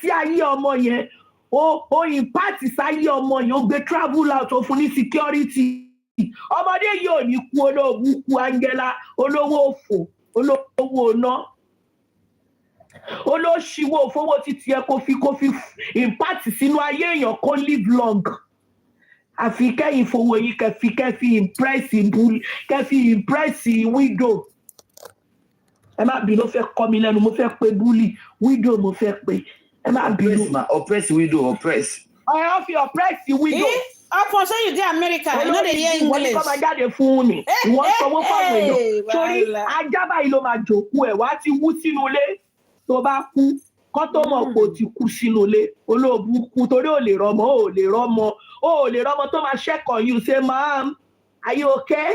sí ayé ọmọ yẹn ó ìpáàtì sáyé ọmọ yẹn ó gbé travel out ó fún ní security ọmọdé yìí ò ní kú olóòbùkú Angela olówó òfò olówó ná olóṣìwò fowó títí ẹ kó fi impact sínú ayé èèyàn kó live long àfi kẹ́yìn fowó yìí kẹ́fi impress widow ẹ má bínú fẹ́ kọ́ mi lẹ́nu mo fẹ́ pe bully widow mo fẹ́ pe ẹ má bínú. oppress widow oppress. ọ̀rọ̀ fi oppress widow. Ọ̀pọ̀ ṣé you dey America you no dey hear English. Wọ́n ní kọ́ máa jáde fún mi wọ́n sanwó fáwọn èèyàn torí ajá báyìí ló máa jòkú ẹ̀ wá ti wú sínú ilé tó bá kú kọ́ tó mọ̀ pé o ti kú sínú ilé olóòbù kú torí ò lè rọmọ tó máa ṣẹ́kọ̀ọ́ yìí ṣe ma'am are you okay?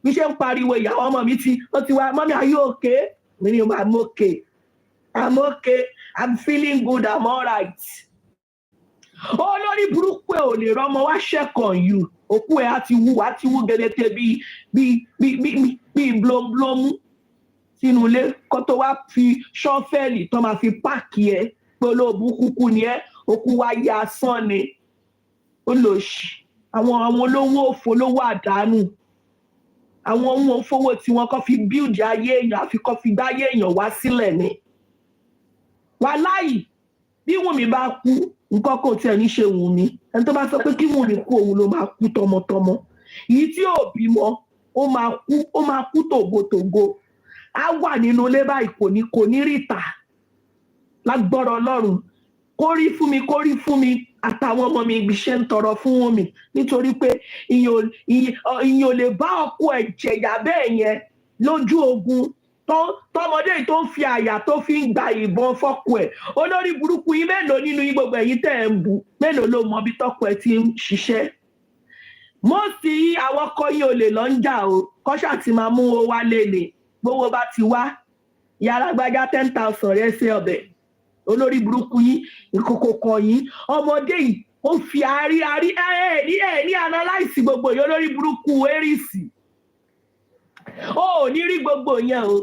bí ṣe ń pariwo ìyàwó ọmọ mi ó ti wá mọ́mí are you okay? mi ni I'm okay I'm feeling good I'm alright olórí burúkú ẹ ò lè rọmọ wá ṣẹ̀kàn yù òkú ẹ á ti wú gẹdẹtẹ bíi blomblom sínú ilé kó tó wá fi ṣọ́fẹ́ẹ̀lì tó máa fi páàkì ẹ pé olóòbù kúkú ni ẹ òkú wá ya asán ni olóṣì àwọn olówó òfò olówó àdánù àwọn ohun òfowó tí wọn kọ́ fi bíùdì ayé èèyàn àfi kọ́ fi gbáyé èèyàn wá sílẹ̀ ni wàláì bí Wùnmí bá kú nǹkan kò tiẹ̀ ní ṣe Wùnmí ẹni tó bá sọ pé kí Wùnmí kú òun ló máa kú tọmọtọmọ èyí tí ò bímọ ó máa kú tògótògó á wà nínú ilé báyìí kò ní ríta lágbọ́rọ̀ Ọlọ́run kó rí fún mi àtàwọn ọmọ mi ibiṣẹ́ ń tọrọ fún wọn mi nítorí pé ìyẹn ò lè bá ọkọ ẹ̀ jẹ̀yà bẹ́ẹ̀ yẹn lójú ogun tọmọdé yìí tó ń fi àyà tó fi ń gba ìbọn fọ́kọ ẹ̀ olórí burúkú yín mélòó nínú yín gbogbo ẹ̀yin tẹ́ ẹ̀ ń bù mélòó ló mọ bí tọ́kọ ẹ̀ ti ń ṣiṣẹ́ mọ́ọ̀sì àwọn ọkọ yín ò lè lọ ń jà o kọ́ṣà ti máa mú owó wálé ni gbówó bá ti wá yàrá gbájá 10,000 rẹ̀ ṣe ọbẹ̀ olórí burúkú yín ìkòkò kan yín ọmọdé yìí ó fi àárí ní analyse gbogbo yìí olórí burúkú erésì ó ní rí gbogbo yẹn o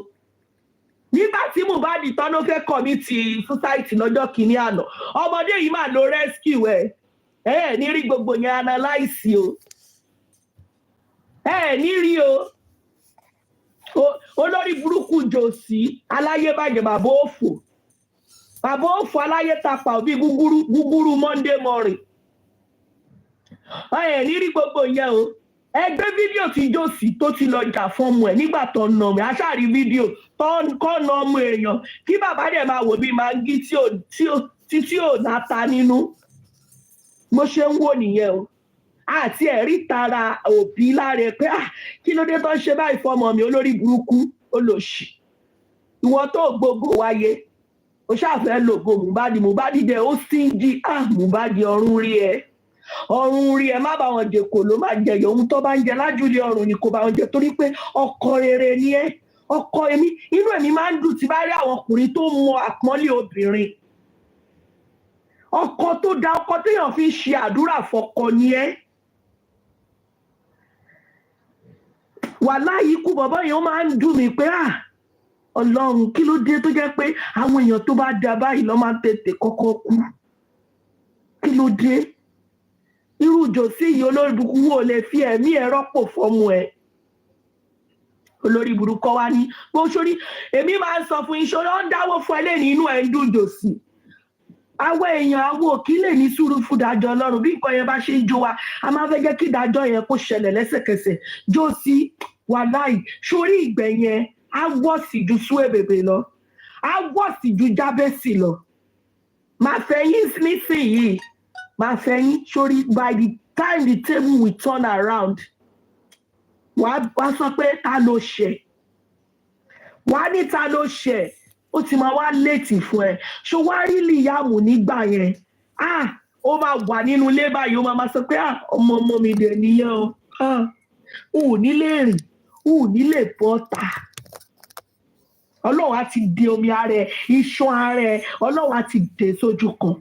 nígbà tí Mohbad tán ló fẹ́ kọ́mítì society lọ́jọ́ kìíní àná ọmọdé yìí máa lo rescue ẹ̀ ní rí gbogbo yẹn analyse o ní rí o olórí burúkú jòsí aláyébàjẹ́ bàbá òfò aláyé tapà bí gúgúrú Monday morning ní rí gbogbo yẹn o ẹgbẹ́ fídíò tí jòsí tó ti lọ jà fún ọmọ ẹ̀ nígbà tó ń nà mí aṣáàrí fídíò tó ń kọ́ na ọmọ èèyàn kí bàbá dẹ̀ máa wò bí màgí tí ò náta nínú bó ṣe ń wò nìyẹn o àti ẹ̀rí tara òbí láre pé kí ló dé tó ń ṣe báyìí fọmọ mi olórí burúkú olòṣì ìwọ tó gbogbo wáyé ó ṣàfẹ́ lògo Mohbad dẹ̀ ó sì ń di Mohbad ọrùn rí ẹ má bá wọn jẹ kò ló máa jẹyọ ohun tó bá ń jẹ lájúlé ọrùn ni kò bá wọn jẹ torí pé ọkọ rere ni ẹ ọkọ èmi inú èmi máa ń dùn tí bá rí àwọn ọkùnrin tó mọ àpọ́nlé obìnrin ọkọ tó dá ọkọ téèyàn fi ń ṣe àdúrà fọ́kọ ni ẹ wàláhì ikú bàbá yẹn ó máa ń dùn mí pé Ọlọ́run kí ló dé tó jẹ́ pé àwọn èèyàn tó bá da báyìí ló máa ń tètè kọ́kọ́ kú kí ló dé irú jòsí yìí olórí burúkú wò lè fi ẹ̀mí ẹ̀ rọ́pò fọ́mù ẹ̀ olórí burúkú wá ní bó sórí èmi máa ń sọ fún iṣẹ́ ó ń dáwọ́ fún ẹlẹ́ni inú ẹ̀ ń dùn jòsí àwọn èèyàn àwọn òkì lè ní sùúrù fún ìdájọ́ Ọlọ́run bí nǹkan yẹn bá ṣe ń jó wa a máa fẹ́ jẹ́ kí ìdájọ́ yẹn kó ṣẹlẹ̀ lẹ́sẹ̀kẹsẹ̀ jòsí wàláì sórí ìgbẹ́ yẹn á wọ̀sì ju Suebebe lọ á wọ̀sì ju Jábẹ́sì lọ máa fẹ́yìn nísìnyìí máa fẹ́yìn sórí by the time the table will turn around wàá sọ pé ta ló ṣẹ̀ wàá ní ta ló ṣẹ̀ ó ti máa wá létí fún ẹ ṣó wá rí Liam nígbà yẹn ó máa wà nínú ilé báyìí ó máa sọ pé ọmọ mi dẹ̀ nìyẹn o ò ní lè rìn ò ní lè bọ́ta Ọlọ́run á ti dé omi ara ẹ iṣan ara ẹ Ọlọ́run á ti dé sójú kan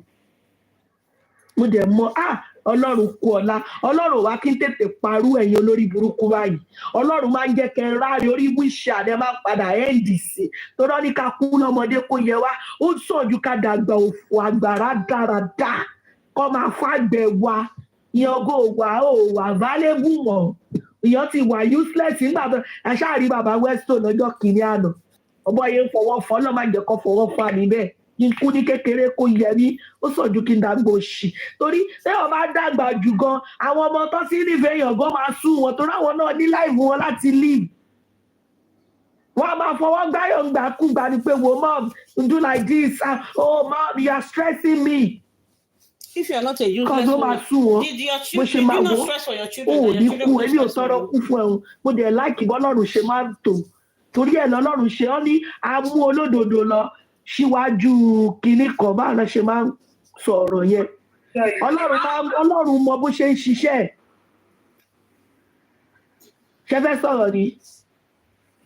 mo dẹ̀ mọ̀ Ọlọ́run kú ọlá Ọlọ́run wá kí n tètè parú ẹ̀yin olórí burúkú báyìí Ọlọ́run máa ń jẹ́ kẹ́ ráre orí wíṣẹ́ àdé máa ń padà ndc tó rọ́ ní ká kú lọ́mọdé kó yẹ wá ó sàn ju ká dàgbà òfò àgbàrá dáradá kọ́ máa fàgbẹ̀ wa ìyàngó wà válébù mọ̀ ìyàn ti wà useless nígbà tó aṣáàrí bàbá Weston lọ́jọ́ kìíní àná ọmọ yẹn fọwọ́ fọ́ lọ́ máa jẹ́ kó fọwọ́ fà mí bẹ́ẹ̀ kí n kú ní kékeré kó yẹ mí ó sàn ju kí n dàgbà òṣì torí téèyàn bá dàgbà jù gan àwọn ọmọ tó sì nífẹ̀ẹ́ èèyàn gan máa sú wọn torí àwọn náà ní láìfù wọn láti live wọn máa fọwọ́ gbáyọ̀ ń gbà kú gbà ní pé wo mom do like this oh mom you are stressing me. If you are not a useless woman, did your children do not stress for your children? Ó ní kú èmi ò tọrọ kú fún ẹ̀hún mo dẹ̀ láìkì bọ́lọ́run ṣe máa ń tò torí ẹ̀ lọ́lọ́run ṣe ọ́ ní amú olódodo lọ síwájú kinní kan báwo la ṣe máa ń sọ̀rọ̀ yẹn Ọlọ́run mọ bó ṣe ń ṣiṣẹ́ ṣe fẹ́ sọ̀rọ̀ ni.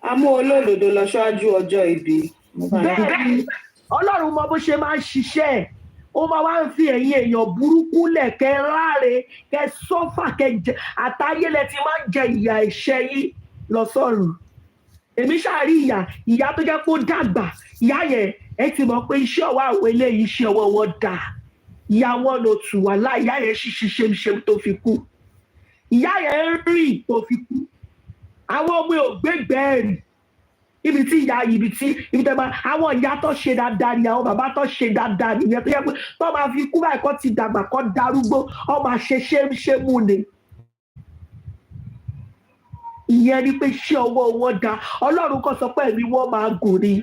amú olódodo lọ ṣáájú ọjọ́ ibi. bẹ́ẹ̀ni Ọlọ́run mọ bó ṣe máa ń ṣiṣẹ́ ó máa wá ń fi ẹ̀yìn èèyàn burúkú lẹ̀ kẹ́ ráre kẹ́ sọ́fà kẹ́ jẹ àtayé lẹ ti máa ń jẹ ìyà ẹ̀ṣẹ̀ yìí lọ sọ́run. Èmi ṣàrí ìyá tó jẹ́ pé ó dàgbà ìyá yẹn ẹ ti mọ̀ pé iṣẹ́ ọwọ́ àwọn eléyìí iṣẹ́ ọwọ́ wọn dà ìyá wọn ló tù wá láì ìyá yẹn ṣiṣẹ́ ṣe tó fi kú ìyá yẹn ń rìn tó fi kú àwọn ọmọ ò gbégbẹ́ rì ibi tí tẹ́ máa àwọn ìyá tó ṣe dáadáa ni àwọn bàbá tó ṣe dáadáa nìyẹn tó yẹ pé tó máa fi kú báyìí kó ti dàgbà kó darúgbó ó máa ṣe mú ni. Ìyẹn ni pé iṣẹ́ ọwọ́ wọn dá Ọlọ́run kan sọ pé ẹ̀mí wọn máa gùn ni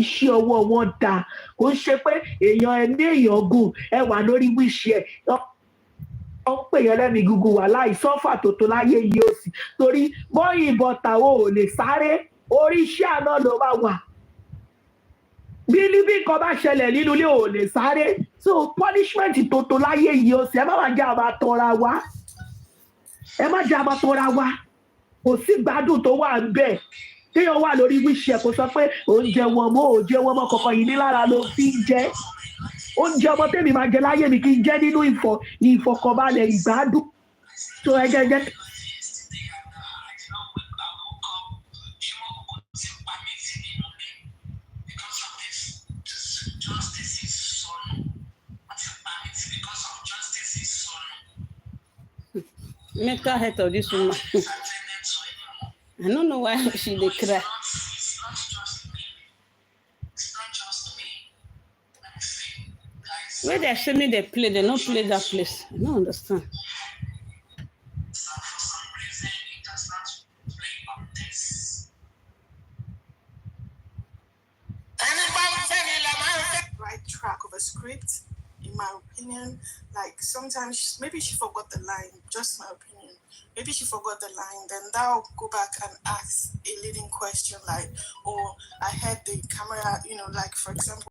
iṣẹ́ ọwọ́ wọn dá kò ń ṣe pé èèyàn ẹ̀mí èèyàn gùn ẹ wà lórí wíṣẹ́ ẹ̀ ó ń pè yẹn lẹ́mìí gúgú wà láì sọ́fà tòótọ́ láyé yìí ó sì torí bọ́yìn bọ́tà ò lè sáré orí iṣẹ́ àná ló máa wà bí nǹkan bá ṣẹlẹ̀ nínú ilé ò lè sáré so punishment tòótọ́ láyé yìí ó sì ẹ má wá jẹ́ àmà tọ́ra wa kò sí gbádùn tó wà ń bẹ̀ téèyàn wà lórí wíṣẹ́ kò sọ pé oúnjẹ wọn mọ́ kọ̀ọ̀kan yìí nílára ló fi ń jẹ oúnjẹ ọmọ tèmi máa jẹ láyé mi kì í jẹ nínú ìfọ̀kànbalẹ̀ ìgbádùn tó ẹ jẹ. Mental health of this woman. I don't know why she dey cry. Where they say me they play, they don't play that place. I don't understand. Right track of a script, in my opinion. Like sometimes maybe she forgot the line, just my opinion. Maybe she forgot the line, then that'll go back and ask a leading question like, oh, I heard the camera, like for example,